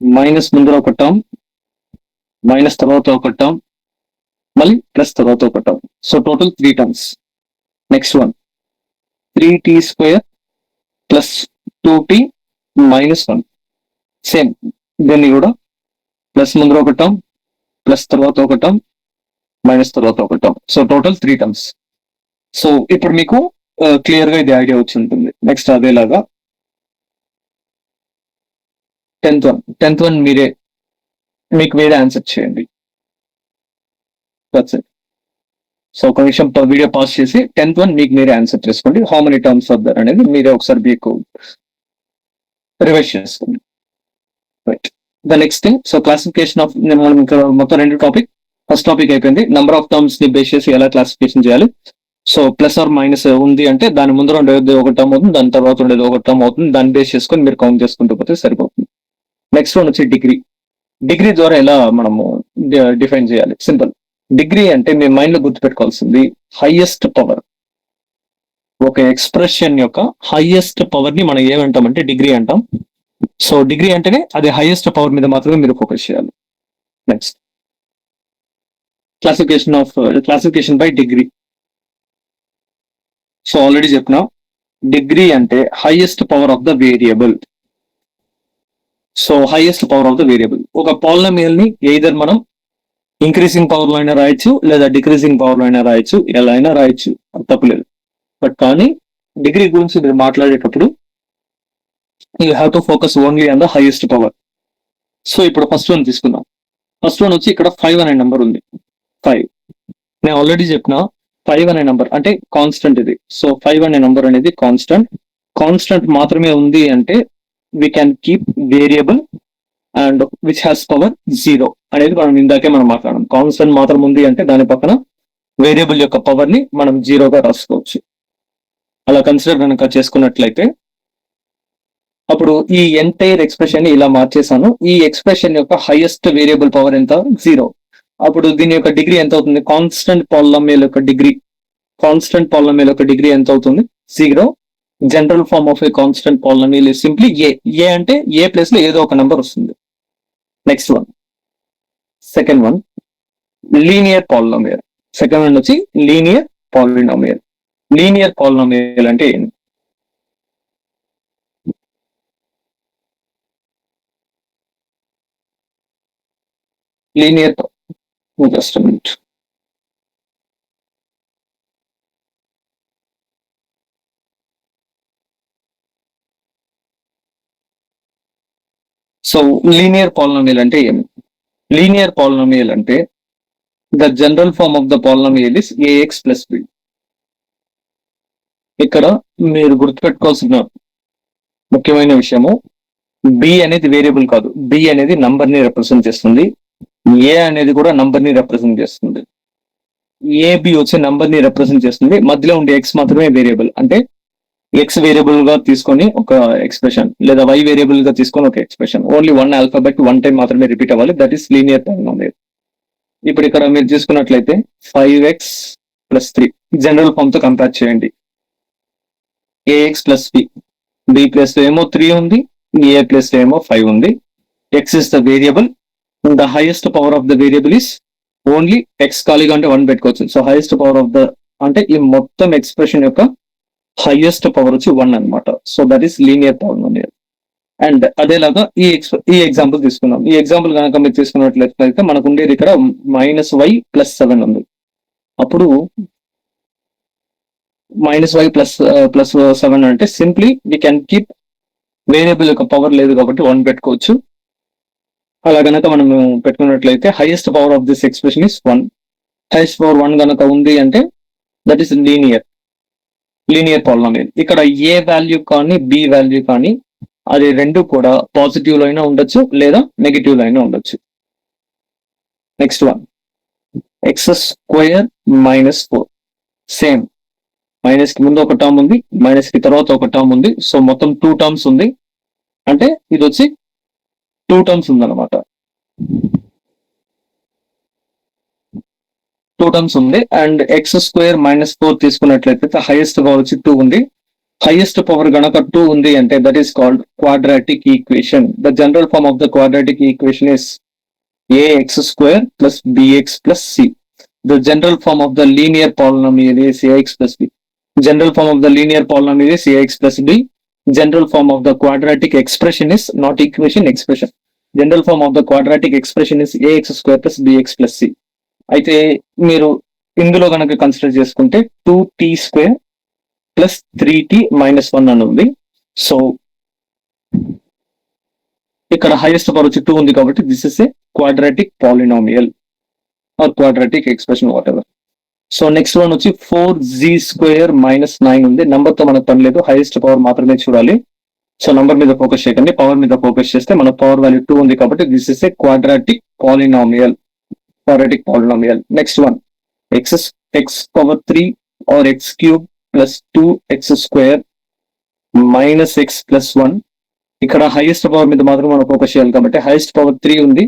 మైనస్ ముందర ఒక టర్మ్, మైనస్ తర్వాత ఒక టర్మ్, మళ్ళీ ప్లస్ తర్వాత ఒక term. So total 3 terms. Next one 3t² plus 2t minus 1, same దీన్ని కూడా ప్లస్ ముందర ఒక టర్మ్, ప్లస్ తర్వాత ఒక టర్మ్, మైనస్ తర్వాత ఒక term. So total 3 terms. So ఇప్పుడు మీకు క్లియర్ గా ఇది ఐడియా వచ్చి ఉంటుంది. నెక్స్ట్ అదేలాగా 10th వన్ మీకు మీరే ఆన్సర్ చేయండి. సో ఒక నిమిషం వీడియో పాస్ చేసి 10th వన్ మీకు మీరే ఆన్సర్ చేసుకోండి. How many terms of their అనేది మీరే ఒకసారి మీకు రివైజ్ చేసుకోండి. Right. The next thing, so classification of, మనం ఇంకా మొత్తం 2 టాపిక్. ఫస్ట్ టాపిక్ అయిపోయింది. నెంబర్ ఆఫ్ టర్మ్స్ ని బేస్ చేసి ఎలా క్లాసిఫికేషన్ చేయాలి. సో ప్లస్ ఆర్ మైనస్ ఉంది అంటే దాని ముందర ఉండేది ఒక టర్మ్ అవుతుంది, దాని తర్వాత ఉండేది ఒక టర్మ్ అవుతుంది. దాన్ని బేస్ చేసుకొని మీరు కౌంట్ చేసుకుంటూ పోతే సరిపోతుంది. నెక్స్ట్ వన్ వచ్చి డిగ్రీ. డిగ్రీ ద్వారా ఎలా మనము డిఫైన్ చేయాలి. సింపుల్. డిగ్రీ అంటే మీ మైండ్ లో గుర్తుపెట్టుకోవాల్సింది హైయెస్ట్ పవర్. ఒక ఎక్స్ప్రెషన్ యొక్క హైయెస్ట్ పవర్ ని మనం ఏమంటామంటే డిగ్రీ అంటాం. సో డిగ్రీ అంటేనే అది హైయెస్ట్ పవర్ మీద మాత్రమే మీరు ఫోకస్ చేయాలి. Next classification by degree. So already చెప్పిన డిగ్రీ అంటే highest power of the variable. So highest power of the variable. ఒక పాలినామియల్ ని ఎయిదర్ మనం ఇంక్రీజింగ్ పవర్ లో అయినా రాయొచ్చు, లేదా డిక్రీజింగ్ పవర్ లో అయినా రాయొచ్చు, ఎలా అయినా రాయొచ్చు, తప్పులేదు. బట్ కానీ డిగ్రీ గురించి మీరు మాట్లాడేటప్పుడు you have to focus only on the highest power. So ఇప్పుడు ఫస్ట్ వన్ తీసుకుందాం. ఫస్ట్ వన్ వచ్చి ఇక్కడ 5 అనే నెంబర్ ఉంది. 5 నేను ఆల్రెడీ చెప్పిన 5 అనే నెంబర్ అంటే కాన్స్టెంట్ ఇది. సో 5 అనే నెంబర్ అనేది కాన్స్టెంట్ మాత్రమే ఉంది అంటే we can keep variable and which has power 0 అనేది మనం ఇందాకే మనం మాట్లాడాం. కాన్స్టెంట్ మాత్రం ఉంది అంటే దాని పక్కన వేరియబుల్ యొక్క పవర్ ని మనం 0గా రాసుకోవచ్చు. అలా కన్సిడర్ కనుక చేసుకున్నట్లయితే అప్పుడు ఈ ఎంటైర్ ఎక్స్ప్రెషన్ ని ఇలా మార్చేసాను. ఈ ఎక్స్ప్రెషన్ యొక్క హైయెస్ట్ వేరియబుల్ పవర్ ఎంత? 0. అప్పుడు దీని యొక్క డిగ్రీ ఎంత అవుతుంది? కాన్స్టెంట్ పాలినామియల్ యొక్క డిగ్రీ ఎంత అవుతుంది? 0. General form of a constant polynomial is simply a అంటే ఏ ప్లేస్ లో ఏదో ఒక నెంబర్ వస్తుంది. Next one, second one linear polynomial. Second one వచ్చి లీనియర్ పాలినామియల్. లీనియర్ పాలినామియల్ అంటే ఏంటి? Linear, just a minute. So linear polynomial అంటే ఏమి? లీనియర్ పాలినామియల్ అంటే the general form of the polynomial is ax plus b. ఇక్కడ మీరు గుర్తుపెట్టుకోవాల్సిన ముఖ్యమైన విషయము, b అనేది వేరియబుల్ కాదు. b అనేది నంబర్ ని రిప్రజెంట్ చేస్తుంది. ఏ అనేది కూడా నంబర్ ని రిప్రజెంట్ చేస్తుంది. ఏబి వచ్చే నంబర్ ని రిప్రజెంట్ చేస్తుంది. మధ్యలో ఉండే ఎక్స్ మాత్రమే వేరియబుల్. అంటే ఎక్స్ వేరియబుల్ గా తీసుకొని ఒక ఎక్స్ప్రెషన్, లేదా వై వేరియబుల్ గా తీసుకొని ఒక ఎక్స్ప్రెషన్. ఓన్లీ 1 ఆల్ఫాబెట్ 1 టైం మాత్రమే రిపీట్ అవ్వాలి. That is linear polynomial. ఇప్పుడు ఇక్కడ మీరు చూసుకున్నట్లయితే 5x ప్లస్ 3 జనరల్ ఫామ్ తో కంపేర్ చేయండి. ax ప్లస్ b ప్లస్ లో ఏమో 3 ఉంది, a ప్లస్ లో ఏమో 5 ఉంది. x is the variable. The highest power of the variable is only X. ఖాళీగా అంటే 1 పెట్టుకోవచ్చు. So highest power of the అంటే ఈ మొత్తం ఎక్స్ప్రెషన్ యొక్క హైయెస్ట్ పవర్ వచ్చి 1 అనమాట. So that is linear polynomial. And అదేలాగా ఈ ఎగ్జాంపుల్ తీసుకుందాం. ఈ ఎగ్జాంపుల్ కనుక మీరు తీసుకున్నట్లయితే మనకు ఉండేది ఇక్కడ -y ప్లస్ 7 ఉంది. అప్పుడు -y ప్లస్ 7 అంటే simply we can keep variable యొక్క పవర్ లేదు కాబట్టి 1 పెట్టుకోవచ్చు. అలా గనక మనం పెట్టుకున్నట్లయితే highest power of this expression is 1. Highest power 1 గనక ఉంది అంటే దట్ ఈస్ లీనియర్ పాలినామియల్. ఇక్కడ ఏ వాల్యూ కానీ బి వాల్యూ కానీ అది రెండు కూడా పాజిటివ్ లో అయినా ఉండొచ్చు లేదా నెగిటివ్ లో అయినా ఉండొచ్చు. Next one x² - 4. Same minus కి ముందు ఒక టర్మ్ ఉంది, మైనస్ కి తర్వాత ఒక టర్మ్ ఉంది. సో మొత్తం 2 టర్మ్స్ ఉంది, అంటే ఇది వచ్చి 2 టర్మ్స్ ఉందన్నమాట. 2 టర్మ్స్ ఉంది. అండ్ x² - 4 తీసుకున్నట్లయితే హైయెస్ట్ పవర్ వచ్చి 2 ఉంది. హైయెస్ట్ పవర్ గనక 2 ఉంది అంటే that is called quadratic equation. The general form of the quadratic equation is ax² + bx + c. The general form of the linear polynomial is ax + b. General form of the linear polynomial is ax + b. General form of the quadratic expression is not equation, expression. General form of the quadratic expression is ax² + bx + c. అయితే మీరు ఇందులో కనుక consider చేసుకుంటే 2t² + 3t - 1 అని ఉంది. So ఇక్కడ highest power వచ్చి 2 ఉంది కాబట్టి this is a quadratic polynomial or quadratic expression what so next one వచ్చి 4z² - 9 ఉంది. నెంబర్ తో మనకు పని లేదు, హైయెస్ట్ పవర్ మాత్రమే చూడాలి. సో నంబర్ మీద ఫోకస్ చేయకండి, పవర్ మీద ఫోకస్ చేస్తే మన పవర్ వాల్యూ 2 ఉంది కాబట్టి this is a quadratic polynomial. Next one x³ or x³ + 2x² - x + 1. ఇక్కడ హైయెస్ట్ పవర్ మీద మాత్రం మనం ఫోకస్ చేయాలి కాబట్టి హైయెస్ట్ పవర్ 3 ఉంది.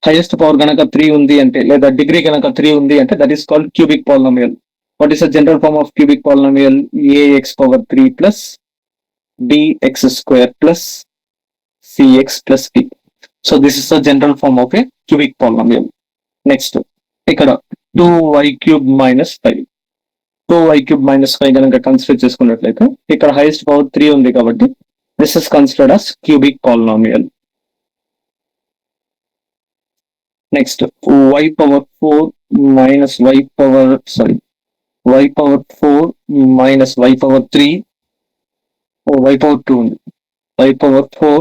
హైయెస్ట్ పవర్ గనక 3 ఉంది అంటే లేదా డిగ్రీ గనక 3 ఉంది అంటే that is called cubic polynomial. What is the general form of cubic polynomial? ax³ + bx² + cx + p. So this is the general form of a cubic polynomial. Next ఇక్కడ 2y³ - 5. 2y³ - 5 కనుక consider చేసుకున్నట్లయితే ఇక్కడ highest power 3 ఉంది కాబట్టి this is considered as cubic polynomial. Next y⁴ minus y⁴ minus y⁴. y⁴2 ఉంది. y⁴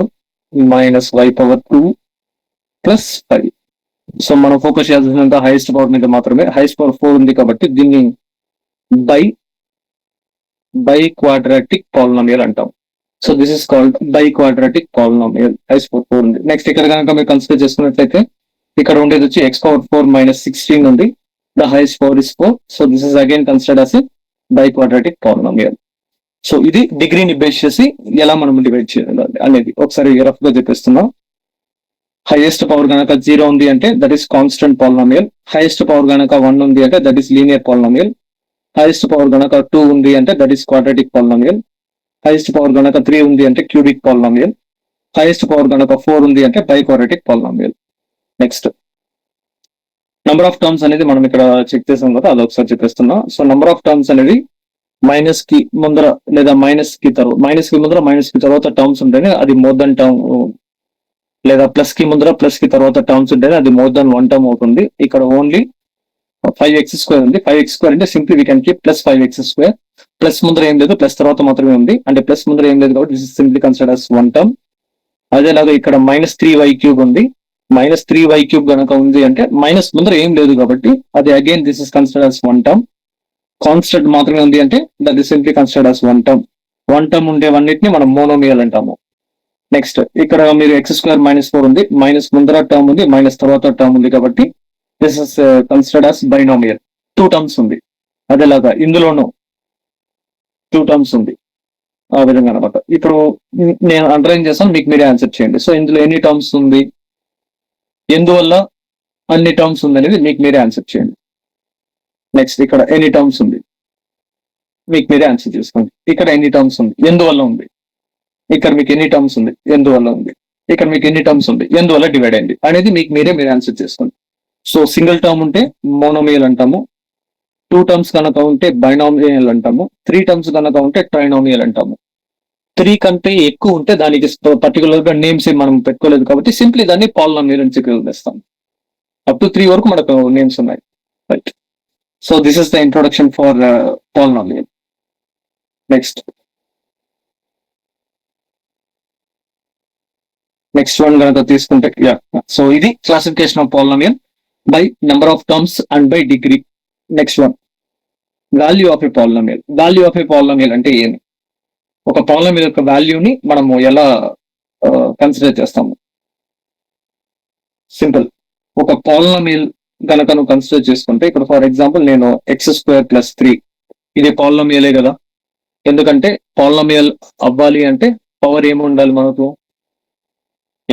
minus y⁴2 plus 5. So మనం focus చేయాల్సినంత highest power మీద మాత్రమే. హైయెస్ట్ పవర్ 4 ఉంది కాబట్టి దీన్ని బై క్వాడ్రాటిక్ పాలినామియల్ అంటాం. So this is called by quadratic polynomial. Highest power 4 ఉంది. Next ఇక్కడ కనుక మీరు కన్సిడర్ చేసుకున్నట్లయితే ఇక్కడ ఉండేది వచ్చి x⁴ - 16 ఉంది. The highest power is 4. So this is again considered as by quadratic polynomial. So ఇది డిగ్రీని బేస్ చేసి ఎలా మనం డివైడ్ చేయాలి అనేది ఒకసారి రఫ్ గా చెప్పేస్తున్నాం. హైయెస్ట్ పవర్ కనుక 0 ఉంది అంటే that is constant polynomial. Highest power కనుక 1 ఉంది అంటే that is linear polynomial. Highest power కనుక 2 ఉంది అంటే that is quadratic polynomial. Highest power కనుక 3 ఉంది అంటే క్యూబిక్ పాలినామియల్. హైయెస్ట్ పవర్ కనుక 4 ఉంది అంటే by quadratic polynomial. Next number of terms అనేది మనం ఇక్కడ చెక్ చేసాం కదా, అది ఒకసారి చెప్పేస్తున్నా. సో నంబర్ ఆఫ్ టర్మ్స్ అనేది మైనస్ కి ముందర లేదా మైనస్ కి ముందర మైనస్ కి తర్వాత టర్మ్స్ ఉంటేనే అది మోర్ దెన్ టర్మ్, లేదా ప్లస్ కి ముందర ప్లస్ కి తర్వాత టర్మ్స్ ఉంటేనే అది మోర్ దెన్ 1 టర్మ్ అవుతుంది. ఇక్కడ ఓన్లీ 5x² ఉంది. 5x² అంటే simply we can keep + 5x². Plus ముందర ఏం లేదు, ప్లస్ తర్వాత మాత్రమే ఉంది. అంటే ప్లస్ ముందర ఏం లేదు కాబట్టి this is simply considered as 1 term. అదేలాగా ఇక్కడ -3y³ ఉంది. -3y³ కనుక ఉంది అంటే మైనస్ ముందర ఏం లేదు కాబట్టి అది again this is considered as 1 term. Constant మాత్రమే ఉంది అంటే that is simply considered as 1 term. 1 term ఉండేవన్నిటిని మనం మోనోమియల్ అంటాము. నెక్స్ట్ ఇక్కడ మీరు x² - 4 ఉంది. మైనస్ ముందర టర్మ్ ఉంది, మైనస్ తర్వాత టర్మ్ ఉంది కాబట్టి this is considered as binomial. 2 terms ఉంది. అదేలాగా ఇందులోనూ 2 టర్మ్స్ ఉంది. ఆ విధంగా అనమాట. ఇప్పుడు నేను అండర్లైన్ చేస్తాను, మీకు మీరే ఆన్సర్ చేయండి. సో ఇందులో ఎన్ని టర్మ్స్ ఉంది, ఎందువల్ల అన్ని టర్మ్స్ ఉంది అనేది మీకు మీరే ఆన్సర్ చేయండి. నెక్స్ట్ ఇక్కడ ఎన్ని టర్మ్స్ ఉంది, మీకు మీరే ఆన్సర్ చేసుకోండి. ఇక్కడ ఎన్ని టర్మ్స్ ఉంది, ఎందువల్ల ఉంది. ఇక్కడ మీకు ఎన్ని టర్మ్స్ ఉంది, ఎందువల్ల ఉంది. ఇక్కడ మీకు ఎన్ని టర్మ్స్ ఉంది, ఎందువల్ల డివైడ్ అయింది అనేది మీకు మీరే ఆన్సర్ చేసుకోండి. సో సింగిల్ టర్మ్ ఉంటే మోనోమియల్ అంటాము. 2 టర్మ్స్ కనుక ఉంటే బైనామియల్ అంటాము. 3 టర్మ్స్ కనుక ఉంటే ట్రైనామియల్ అంటాము. 3 కంటే ఎక్కువ ఉంటే దానికి పర్టికులర్ గా నేమ్స్ మనం పెట్టుకోలేదు కాబట్టి సింప్లీ దాన్ని పాలినామియల్ అని చెప్పేస్తాం. అప్ టు 3 వరకు మనకు నేమ్స్ ఉన్నాయి. Right. So this is the introduction for polynomial. Next next one కనుక తీసుకుంటే సో ఇది classification of polynomial by number of terms and by degree. Next one value of A polynomial. Value of A polynomial అంటే ఏమి? ఒక polynomial యొక్క వాల్యూని మనము ఎలా కన్సిడర్ చేస్తాము? సింపుల్. ఒక పాలినామియల్ గనక నువ్వు కన్సిడర్ చేసుకుంటే ఇక్కడ ఫర్ ఎగ్జాంపుల్ నేను x² + 3 ఇది పాలినామియలే కదా. ఎందుకంటే పాలినామియల్ అవ్వాలి అంటే పవర్ ఏమి ఉండాలి మనకు?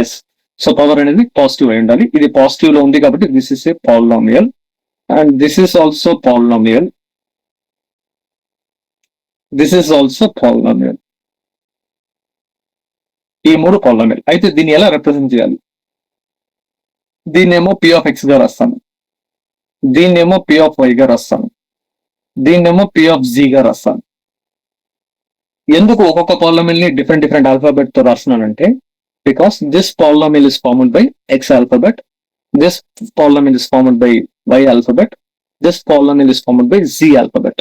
ఎస్. సో పవర్ అనేది పాజిటివ్ అయి ఉండాలి. ఇది పాజిటివ్ లో ఉంది కాబట్టి this is A polynomial and this is also polynomial. This is also polynomial. ఈ మూడు పాలినామియల్. అయితే దీన్ని ఎలా రిప్రజెంట్ చేయాలి? దీన్నేమో p(x) గా రాస్తాను, దీన్నేమో p(y) గా రాస్తాను, దీన్నేమో p(z) గా రాస్తాను. ఎందుకు ఒక్కొక్క పాలినామియల్ ని డిఫరెంట్ ఆల్ఫాబెట్ తో రాస్తున్నానంటే because this polynomial is formed by x alphabet, this polynomial is formed by y alphabet, this polynomial is formed by z alphabet.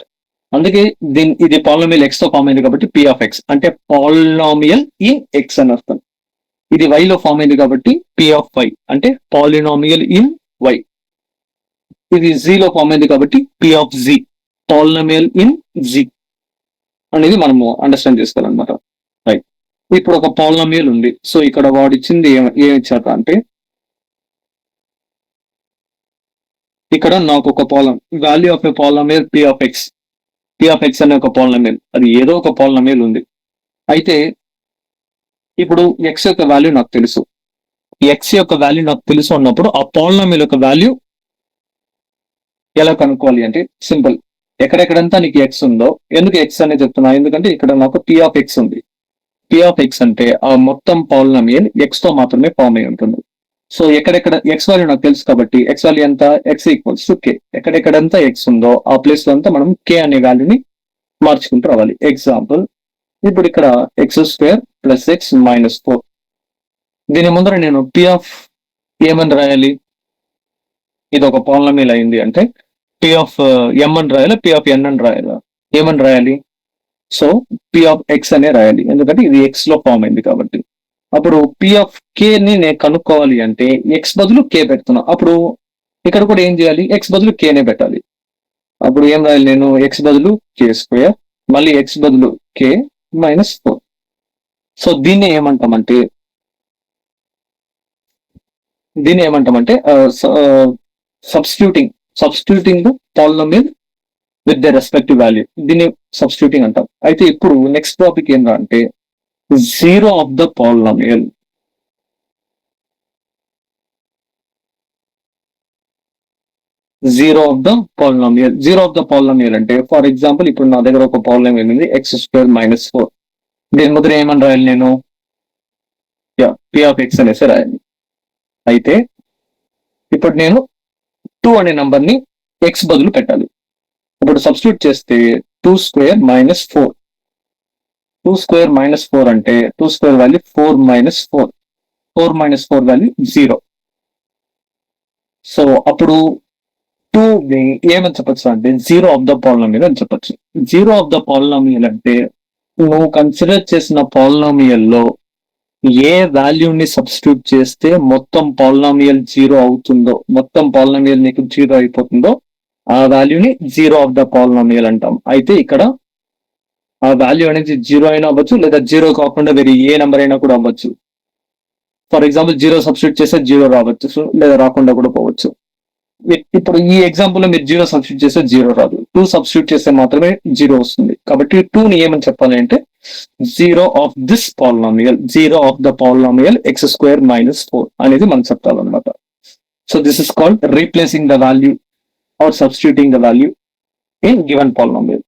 అందుకే ఇది పాలినామియల్ x తో ఫార్మ్ అయింది కాబట్టి p(x) అంటే పాలినామియల్ ఇన్ x అని అర్థం. ఇది y లో ఫార్మ్ అయింది కాబట్టి p(y) అంటే పాలినామియల్ ఇన్ y. ఇది z లో ఫార్మ్ అయింది కాబట్టి p(z) పాలినామియల్ ఇన్ z అనేది మనము అండర్స్టాండ్ చేసుకోవాలన్నమాట. రైట్. ఇప్పుడు ఒక పాలినామియల్ ఉంది. సో ఇక్కడ వాడు ఇచ్చింది ఏమి ఇచ్చారు అంటే ఇక్కడ నాకు ఒక value of A polynomial p(x) అనే ఒక పాలినామియల్, అది ఏదో ఒక పాలినామియల్ ఉంది. అయితే ఇప్పుడు x యొక్క వాల్యూ నాకు తెలుసు. x యొక్క వాల్యూ నాకు తెలుసు అన్నప్పుడు ఆ పాలినామియల్ యొక్క వాల్యూ ఎలా కనుక్కోవాలి అంటే సింపుల్. ఎక్కడెక్కడంతా నీకు x ఉందో, ఎందుకు x అనేది చెప్తున్నా ఎందుకంటే ఇక్కడ నాకు p(x) ఉంది. p(x) అంటే ఆ మొత్తం పాలినామియల్ x తో మాత్రమే ఫామ్ అయి ఉంటుంది. సో ఎక్కడెక్కడ x వాల్యూ నాకు తెలుసు కాబట్టి x వాల్యూ ఎంత? x = k. ఎక్కడెక్కడంతా x ఉందో ఆ ప్లేస్ లో అంతా మనం k అనే వాల్యూని మార్చుకుంటూ రావాలి. ఎగ్జాంపుల్, ఇప్పుడు ఇక్కడ x² + x - 4. దీని ముందర నేను ఏమని రాయాలి? ఇది ఒక పాలినామియల్ అయింది అంటే p(m) అని రాయాలి, p(n) అని రాయాలి. ఏమని రాయాలి? సో p(x) అనే రాయాలి, ఎందుకంటే ఇది x లో ఫామ్ అయింది కాబట్టి. అప్పుడు p(k) ని నేను కనుక్కోవాలి అంటే x బదులు k పెడుతున్నా. అప్పుడు ఇక్కడ కూడా ఏం చేయాలి? x బదులు k నే పెట్టాలి. అప్పుడు ఏం రాయాలి నేను? x బదులు k², మళ్ళీ x బదులు k - 4. సో దీన్ని ఏమంటామంటే substituting the polynomial with the respective value. దీన్ని సబ్స్టిట్యూటింగ్ అంటాం. అయితే ఇప్పుడు నెక్స్ట్ టాపిక్ ఏంటంటే zero of the polynomial. Zero of the polynomial అంటే ఫర్ ఎగ్జాంపుల్ ఇప్పుడు నా దగ్గర ఒక పాలినామియల్ ఉంది x² - 4. దీని ముద్ర ఏమని రాయాలి నేను? p(x) అనేసి రాయాలి. అయితే ఇప్పుడు నేను 2 అనే నంబర్ ని x బదులు పెట్టాలి. ఇప్పుడు సబ్స్టిట్యూట్ చేస్తే 2² - 4. 2² - 4 అంటే 2² వాల్యూ 4 - 4. 4 - 4 వాల్యూ 0. సో అప్పుడు 2 ని ఏమని చెప్పచ్చు అంటే జీరో ఆఫ్ ద పాలినామియల్ అని చెప్పచ్చు. జీరో ఆఫ్ ద పాలినామియల్ అంటే నువ్వు కన్సిడర్ చేసిన పాలినామియల్ లో ఏ వాల్యూని సబ్స్టిట్యూట్ చేస్తే మొత్తం పాలినామియల్ 0 అవుతుందో, మొత్తం పాలినామియల్ నీకు 0 అయిపోతుందో ఆ వాల్యూని జీరో ఆఫ్ ద పాలినామియల్ అంటాం. అయితే ఇక్కడ ఆ వాల్యూ అనేది 0 అయినా అవ్వచ్చు, లేదా 0 కాకుండా వేరే ఏ నెంబర్ అయినా కూడా అవ్వచ్చు. ఫర్ ఎగ్జాంపుల్ 0 సబ్స్టిట్యూట్ చేస్తే 0 రావచ్చు, లేదా రాకుండా కూడా పోవచ్చు. ఇప్పుడు ఈ ఎగ్జాంపుల్ లో మీరు 0 సబ్స్టిట్యూట్ చేస్తే 0 రాదు, 2 సబ్స్టిట్యూట్ చేస్తే మాత్రమే 0 వస్తుంది. కాబట్టి 2 ని ఏమని చెప్పాలి అంటే zero of this polynomial, zero of the polynomial x² - 4 అనేది మనం చెప్తామన్నమాట. So this is called replacing the value or substituting the value in given polynomial.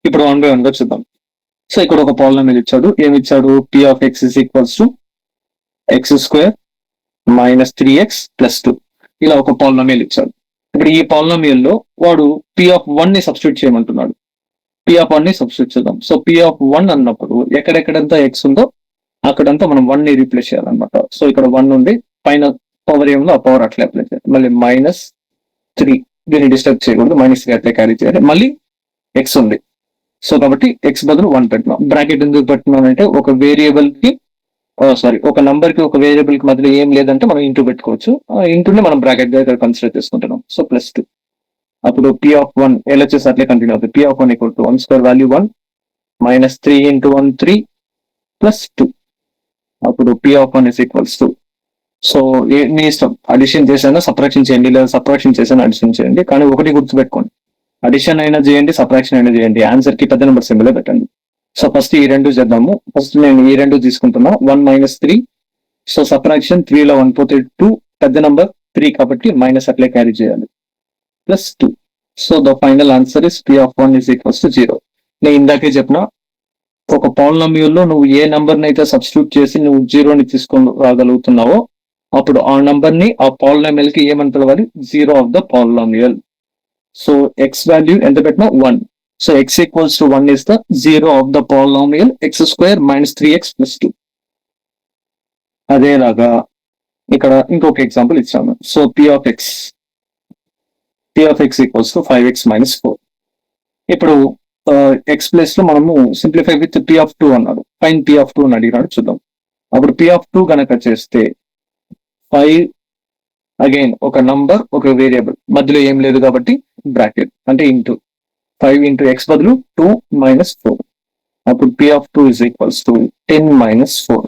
ఇప్పుడు 1 by 1 గా చూద్దాం. సో ఇక్కడ ఒక పాలినామియల్ ఇచ్చాడు. ఏమి ఇచ్చాడు? p(x) = x² - 3x + 2 ఇలా ఒక పాలినామియల్ ఇచ్చాడు. ఇప్పుడు ఈ పాలినామియల్ లో వాడు p(1) ని సబ్స్టిట్యూట్ చేయమంటున్నాడు. p(1) ని సబ్స్టిట్యూట్ చేద్దాం. సో p(1) అన్నప్పుడు ఎక్కడెక్కడంతా x ఉందో అక్కడంతా మనం 1 ని రీప్లేస్ చేయాలన్నమాట. సో ఇక్కడ 1 ఉంది, పైన పవర్ ఏముందో ఆ పవర్ అట్లా అప్లై చేయాలి. మళ్ళీ -3 దీన్ని డిస్టర్బ్ చేయకూడదు, -3 అట్లా క్యారీ చేయాలి. మళ్ళీ x ఉంది. సో కాబట్టి x బదులు 1 పెట్టినాం. బ్రాకెట్ ఎందుకు పెట్టినానంటే ఒక వేరియబుల్ కి సారీ, ఒక నంబర్ కి ఒక వేరియబుల్ కి మధ్యలో ఏం లేదంటే మనం ఇంటూ పెట్టుకోవచ్చు. ఇంటూనే మనం బ్రాకెట్ గా ఇక్కడ కన్సిడర్ చేసుకుంటున్నాం. సో +2. అప్పుడు p ఆఫ్ 1 LHS అట్లే కంటిన్యూ అవుతుంది. p of 1 equal to 1 square value 1 minus 3 into 1 3 plus 2. అప్పుడు p of 1 is equals to, so మీ ఇష్టం, అడిషన్ చేసినా సబ్ట్రాక్షన్ చేయండి, లేదా సబ్ట్రాక్షన్ చేసినా అడిషన్ చేయండి. కానీ ఒకటి గుర్తుపెట్టుకోండి, అడిషన్ అయినా చేయండి, సబ్ట్రాక్షన్ అయినా చేయండి, ఆన్సర్ కి పెద్ద నెంబర్ సింబల్ పెట్టండి. సో ఫస్ట్ ఈ రెండు చేద్దాము. ఫస్ట్ నేను ఈ రెండు తీసుకుంటున్నా, 1 మైనస్ 3. సో సబ్ట్రాక్షన్ 3లో 1 పోతే 2, పెద్ద నెంబర్ 3 కాబట్టి మైనస్ అట్లే క్యారీ చేయాలి, plus 2. So the final answer is p of 1 is equals to 0. నేను ఇందాకే చెప్పిన, ఒక పాలినామియల్ లో నువ్వు ఏ నంబర్ ని అయితే సబ్స్టిట్యూట్ చేసి నువ్వు 0ని తీసుకొని రాగలుగుతున్నావో అప్పుడు ఆ నంబర్ ని ఆ పాలినామియల్ కి ఏమని పిలవాలి, 0 of the polynomial. So X value ఎంత పెట్టినా 1. So X equals to 1 is the 0 of the polynomial x² minus 3x plus 2. అదేలాగా ఇక్కడ ఇంకొక ఎగ్జాంపుల్ ఇచ్చాము. So p of x equals to 5x minus 4. ఇప్పుడు ఎక్స్ ప్లేస్ లో మనము సింప్లిఫై విత్ p ఆఫ్ 2 అన్నాడు. Fine p of 2 అని అడిగినాడు, చూద్దాం. అప్పుడు p ఆఫ్ 2 గనక చేస్తే 5, అగైన్ ఒక నంబర్ ఒక వేరియబుల్ మధ్యలో ఏం లేదు కాబట్టి బ్రాకెట్ అంటే ఇంటూ 5 ఇంటూ ఎక్స్ బదులు 2 మైనస్ 4. అప్పుడు p of 2 is equals to 10 minus 4.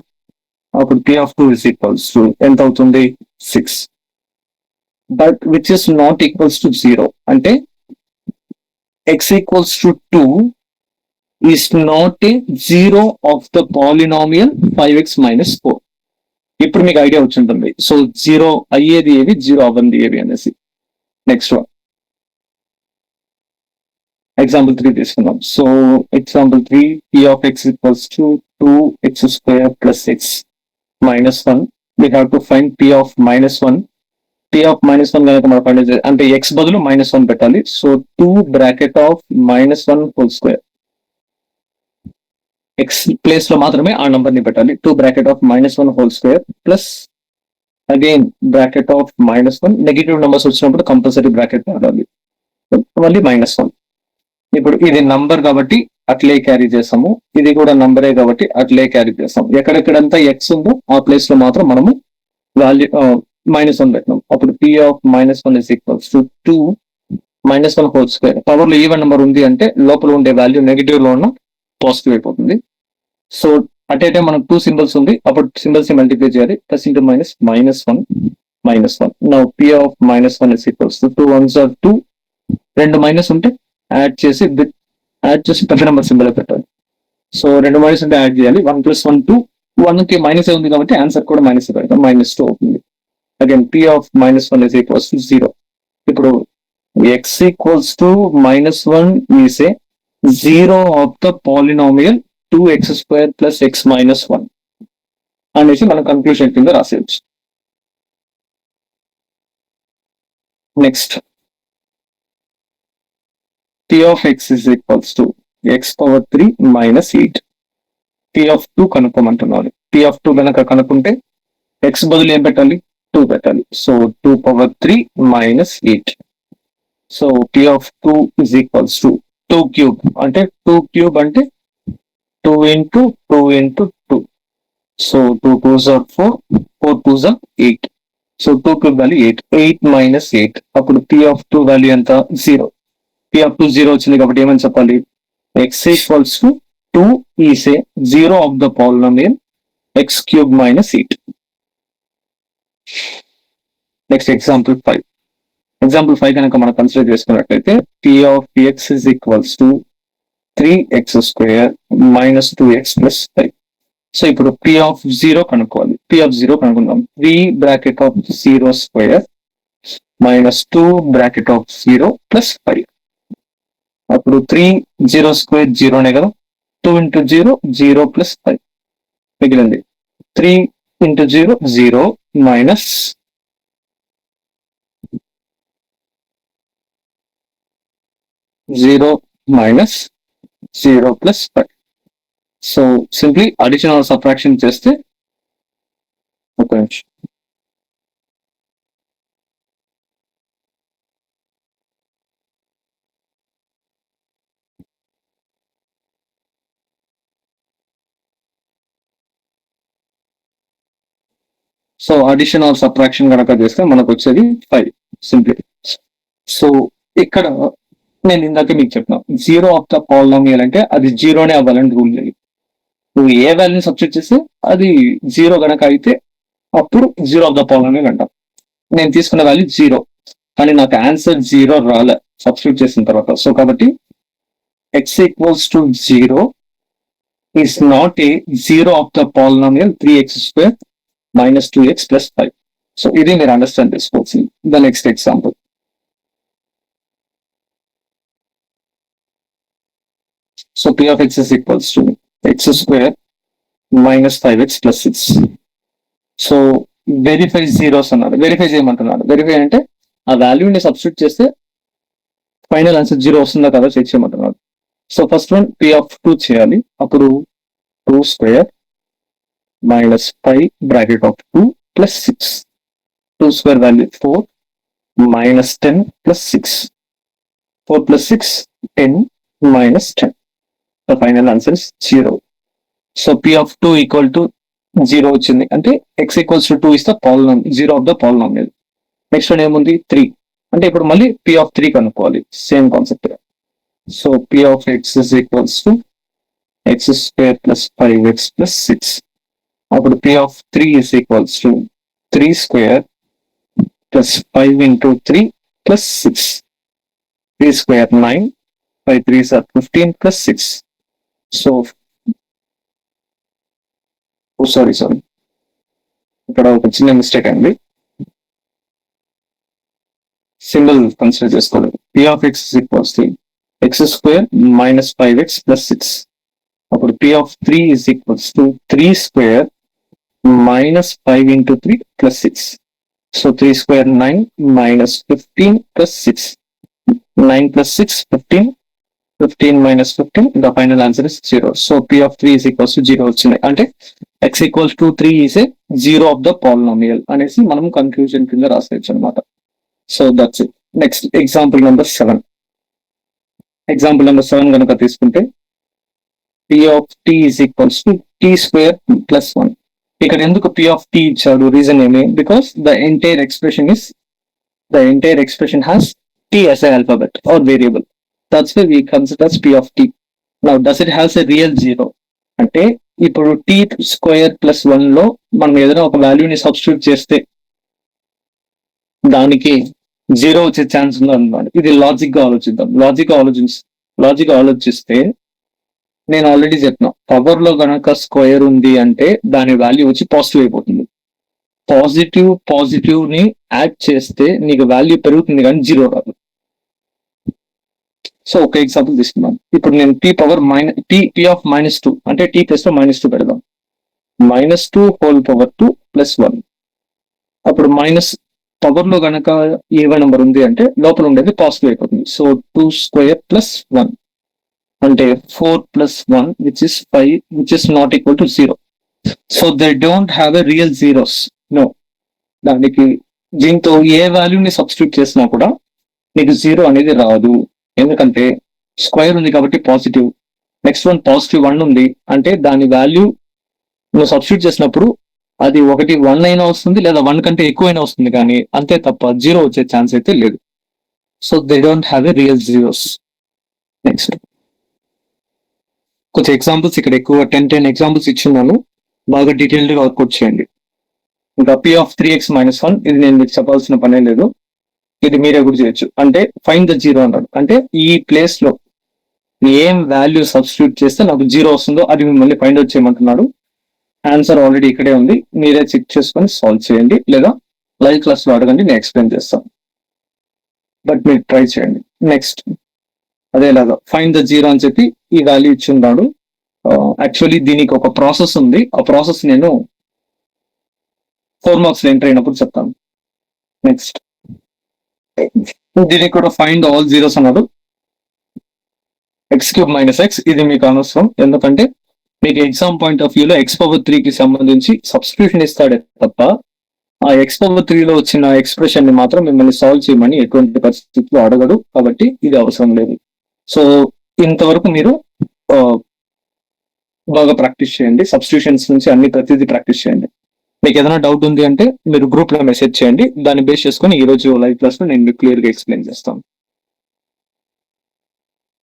అప్పుడు p of 2 is equals to ఎంత అవుతుంది, 6. But which is not equals to 0 అంటే x equals to 2 is not a 0 of the polynomial 5x minus 4. ఇప్పుడు మీకు idea వచ్చింటుంది. So 0 అయ్యేది ఏవి, 0 అవ్వంది ఏవి అనేసి. నెక్స్ట్ వన్, ఎగ్జాంపుల్ 3 తీసుకుందాం. So example 3, p of x equals to 2x² plus x minus 1. We have to find p of -1. p of -1 కనుక మనం find చేయాలి అంటే x బదులు -1 పెట్టాలి. So 2 bracket of -1 whole square. X place లో మాత్రమే ఆ నంబర్ ని పెట్టాలి. 2 bracket of -1 whole square plus again bracket of -1. Negative numbers వచ్చినప్పుడు కంపల్సరీ బ్రాకెట్ వాడాలి, మళ్ళీ -1. ఇప్పుడు ఇది నంబర్ కాబట్టి అట్లే క్యారీ చేస్తాము, ఇది కూడా నంబరే కాబట్టి అట్లే క్యారీ చేస్తాం. ఎక్కడెక్కడంతా ఎక్స్ ఉందో ఆ ప్లేస్ లో మాత్రం మనము వాల్యూ -1 పెట్టినాం. అప్పుడు p of -1 is equals to 2 -1 whole square. Power లో ఈవెన్ నెంబర్ ఉంది అంటే లోపల ఉండే వాల్యూ నెగిటివ్ లో ఉన్న పాజిటివ్ అయిపోతుంది. సో అట్ ఏ టైం మనకు 2 సింబల్స్ ఉంది, అప్పుడు సింబల్స్ ని మల్టిప్లై చేయాలి. Plus into minus -1. Now p of -1 is equals to 2 1s or 2. రెండు మైనస్ ఉంటే యాడ్ చేసి పెద్ద నెంబర్ సింబల్ పెట్టాలి. సో రెండు మైనస్ ఉంటే యాడ్ చేయాలి. 1 + 1 2. 1 కి మైనస్ ఉంది కాబట్టి ఆన్సర్ కూడా మైనస్ పెడతాం, -2 అవుతుంది. Again p of -1 is equals to 0. ఇప్పుడు x equals to -1 is a 0 of the polynomial 2x² plus x minus 1 అనేసి మనం కన్క్లూషన్ కింద రాసేయచ్చు. Next, p of x is equals to x⁻³ minus 8. p of 2 కనుక్కోమంటున్నారు. p of 2 కనుక కనుక్కుంటే x బదులు ఏం పెట్టాలి, 2 పెట్టాలి. So 2⁻³ minus 8. So p of 2 is equals to 2³ అంటే 2³ అంటే 2 into 2 into 2. So 2 2s are 4, 4 2s are 8. So 2³ value 8. 8 minus 8. అప్పుడు p ఆఫ్ 2 వాల్యూ ఎంత, 0. p ఆఫ్ 2 0 వచ్చింది కాబట్టి ఏమని చెప్పాలి, x equals to 2 is a 0 of the polynomial x³ minus 8. Next example 5. Example 5 కనుక మనం కన్సిడర్ చేసుకున్నట్లయితే p of x is equals to 3x² minus 2x plus 5. So ఇప్పుడు p ఆఫ్ 0 కనుక్కోవాలి. p ఆఫ్ 0 కనుక్కుందాం. 3 bracket of 0 square minus 2 bracket of 0 plus 5. అప్పుడు 3 0 square 0నే కదా, 2 into 0 0 plus 5 మిగిలింది. 3 into 0 0 minus 0 minus 0 plus 5. So simply addition or subtraction చేస్తే ఒక నిమిషం. So addition or subtraction కనుక చేస్తే మనకు వచ్చేది 5 సింప్లీ. సో ఇక్కడ నేను ఇందాక మీకు చెప్పిన జీరో ఆఫ్ ద పాలినామియల్ అంటే అది జీరోనే అవ్వాలని రూల్ లేదు. నువ్వు ఏ వాల్యూని సబ్స్టిట్యూట్ చేస్తే అది జీరో గనక అయితే అప్పుడు జీరో ఆఫ్ ద పాలినామియల్ అంటాం. నేను తీసుకున్న వాల్యూ జీరో కానీ నాకు ఆన్సర్ జీరో రాలే సబ్స్టిట్యూట్ చేసిన తర్వాత. సో కాబట్టి X equals to zero is not a zero of the polynomial 3x² - 2x + 5. So ఇది మీరు అండర్స్టాండ్ చేసుకోవచ్చు. The next example. So p of x is equals to x² - 5x + 6. So verify zeros అన్నారు. Verify చేయమంటున్నాడు. Verify అంటే ఆ వాల్యూని substitute చేస్తే final answer zero వస్తుందా కదా చెక్ చేయమంటున్నాడు. So first one p of 2 చేయాలి. అప్పుడు 2² - 5 bracket of 2 + 6. 2² value 4 - 10 + 6. 4 + 6 10 - 10. The final answer is 0. So p of 2 equal to 0 వచ్చింది అంటే x equals to 2 is the polynomial, 0 of the polynomial. Next one ఏముంది 3 అంటే ఇప్పుడు మళ్ళీ p of 3 కనుక్కోవాలి. Same concept. So p of x is equals to x² + 5x + 6. అప్పుడు p of 3 is equals to 3² + 5 into 3 + 6. 3² 9, 5 3s are 15 + 6. So sorry ఇక్కడ ఒక చిన్న mistake అండి. సింబల్ కన్సిడర్ చేసుకోలేదు. p of x is equals to x² - 5x + 6. అప్పుడు p of 3 is equals to 3² - 5 into 3 + 6. So 3² 9 - 15 + 6. 9 + 6 15. 15 - 15, the final answer is 0. So p of 3 is equals to 0 వచ్చింది అంటే x equals to 3 is a 0 of the polynomial అనేసి మనం conclusion కింద రాసేయచ్చు అనమాట. So that's it. Next example number 7. Example number 7 కనుక తీసుకుంటే p of t is equals to t² + 1. ఇక్కడ ఎందుకు p of t ఇచ్చాడు? రీజన్ ఏమి? Because the entire expression has t as an alphabet or variable. That's why we consider as p of t. Now does it has a real zero? అంటే ఇప్పుడు t² + 1 లో మనం ఏదైనా ఒక వాల్యూని substitute చేస్తే దానికి జీరో వచ్చే ఛాన్స్ ఉందా అన్నమాట. ఇది లాజిక్ గా ఆలోచిద్దాం. లాజిక్ ఆలోచిస్తే నేను ఆల్రెడీ చెప్పిన పవర్ లో గనక స్క్వేర్ ఉంది అంటే దాని వాల్యూ వచ్చి పాజిటివ్ అయిపోతుంది. పాజిటివ్ ని యాడ్ చేస్తే నీకు వాల్యూ పెరుగుతుంది కానీ జీరో రాదు. సో ఒక ఎగ్జాంపుల్ తీసుకున్నాం. ఇప్పుడు నేను p of -2 అంటే t ప్లస్ లో -2 పెడదాం. -2 హోల్ పవర్ 2 + 1. అప్పుడు మైనస్ పవర్ లో గనక ఏవై నెంబర్ ఉంది అంటే లోపల ఉండేది పాజిటివ్ అయిపోతుంది. సో 2² + 1 అంటే 4 + 1 which is 5 which is not equal to 0. So they don't have a real zeros. No. దానికి దీంతో ఏ వాల్యూని సబ్స్టిట్యూట్ చేసినా కూడా నీకు జీరో అనేది రాదు. ఎందుకంటే స్క్వేర్ ఉంది కాబట్టి పాజిటివ్. నెక్స్ట్ వన్ పాజిటివ్ 1 ఉంది అంటే దాని వాల్యూ నువ్వు సబ్స్టిట్యూట్ చేసినప్పుడు అది 1 అయినా వస్తుంది లేదా 1 కంటే ఎక్కువైనా వస్తుంది కానీ అంతే తప్ప జీరో వచ్చే ఛాన్స్ అయితే లేదు. So they don't have a real zeros. Next కొంచెం ఎగ్జాంపుల్స్ ఇక్కడ ఎక్కువ 10 ఎగ్జాంపుల్స్ ఇచ్చున్నాను. బాగా డీటెయిల్డ్ గా వర్కౌట్ చేయండి. ఇంకా p of 3x - 1 ఇది నేను మీకు చెప్పాల్సిన పనే లేదు. ఇది మీరే కూడా చేయొచ్చు. అంటే ఫైండ్ ద జీరో అన్నాడు అంటే ఈ ప్లేస్ లో ఏం వాల్యూ సబ్స్టిట్యూట్ చేస్తే నాకు జీరో వస్తుందో అది మిమ్మల్ని ఫైండ్ అవుట్ చేయమంటున్నాడు. ఆన్సర్ ఆల్రెడీ ఇక్కడే ఉంది. మీరే చెక్ చేసుకొని సాల్వ్ చేయండి లేదా లైవ్ క్లాస్ లో అడగండి, నేను ఎక్స్ప్లెయిన్ చేస్తాను. బట్ మీరు ట్రై చేయండి. నెక్స్ట్ అదేలాగా ఫైండ్ ద జీరో అని చెప్పి ఈ వాల్యూ ఇచ్చి ఉన్నాడు. యాక్చువల్లీ దీనికి ఒక ప్రాసెస్ ఉంది. ఆ ప్రాసెస్ నేను 4 మార్క్స్ లో ఎంటర్ అయినప్పుడు చెప్తాను. నెక్స్ట్ దీనికి కూడా ఫైండ్ ఆల్ జీరోస్ అన్నాడు. x³ - x ఇది మీకు అనవసరం. ఎందుకంటే మీకు ఎగ్జామ్ పాయింట్ ఆఫ్ వ్యూలో x⁻³ కి సంబంధించి సబ్స్టిట్యూషన్ ఇస్తాడే తప్ప ఆ x⁻³ లో వచ్చిన ఎక్స్ప్రెషన్ ని మాత్రం మిమ్మల్ని సాల్వ్ చేయమని ఎటువంటి పరిస్థితుల్లో అడగడు. కాబట్టి ఇది అవసరం లేదు. సో ఇంతవరకు మీరు బాగా ప్రాక్టీస్ చేయండి. సబ్స్టిట్యూషన్స్ నుంచి ప్రతిదీ ప్రాక్టీస్ చేయండి. మీకు ఏదైనా డౌట్ ఉంది అంటే మీరు గ్రూప్ లో మెసేజ్ చేయండి. దాన్ని బేస్ చేసుకొని ఈ రోజు లైవ్ క్లాస్ లో నేను క్లియర్ గా ఎక్స్ప్లెయిన్ చేస్తాను.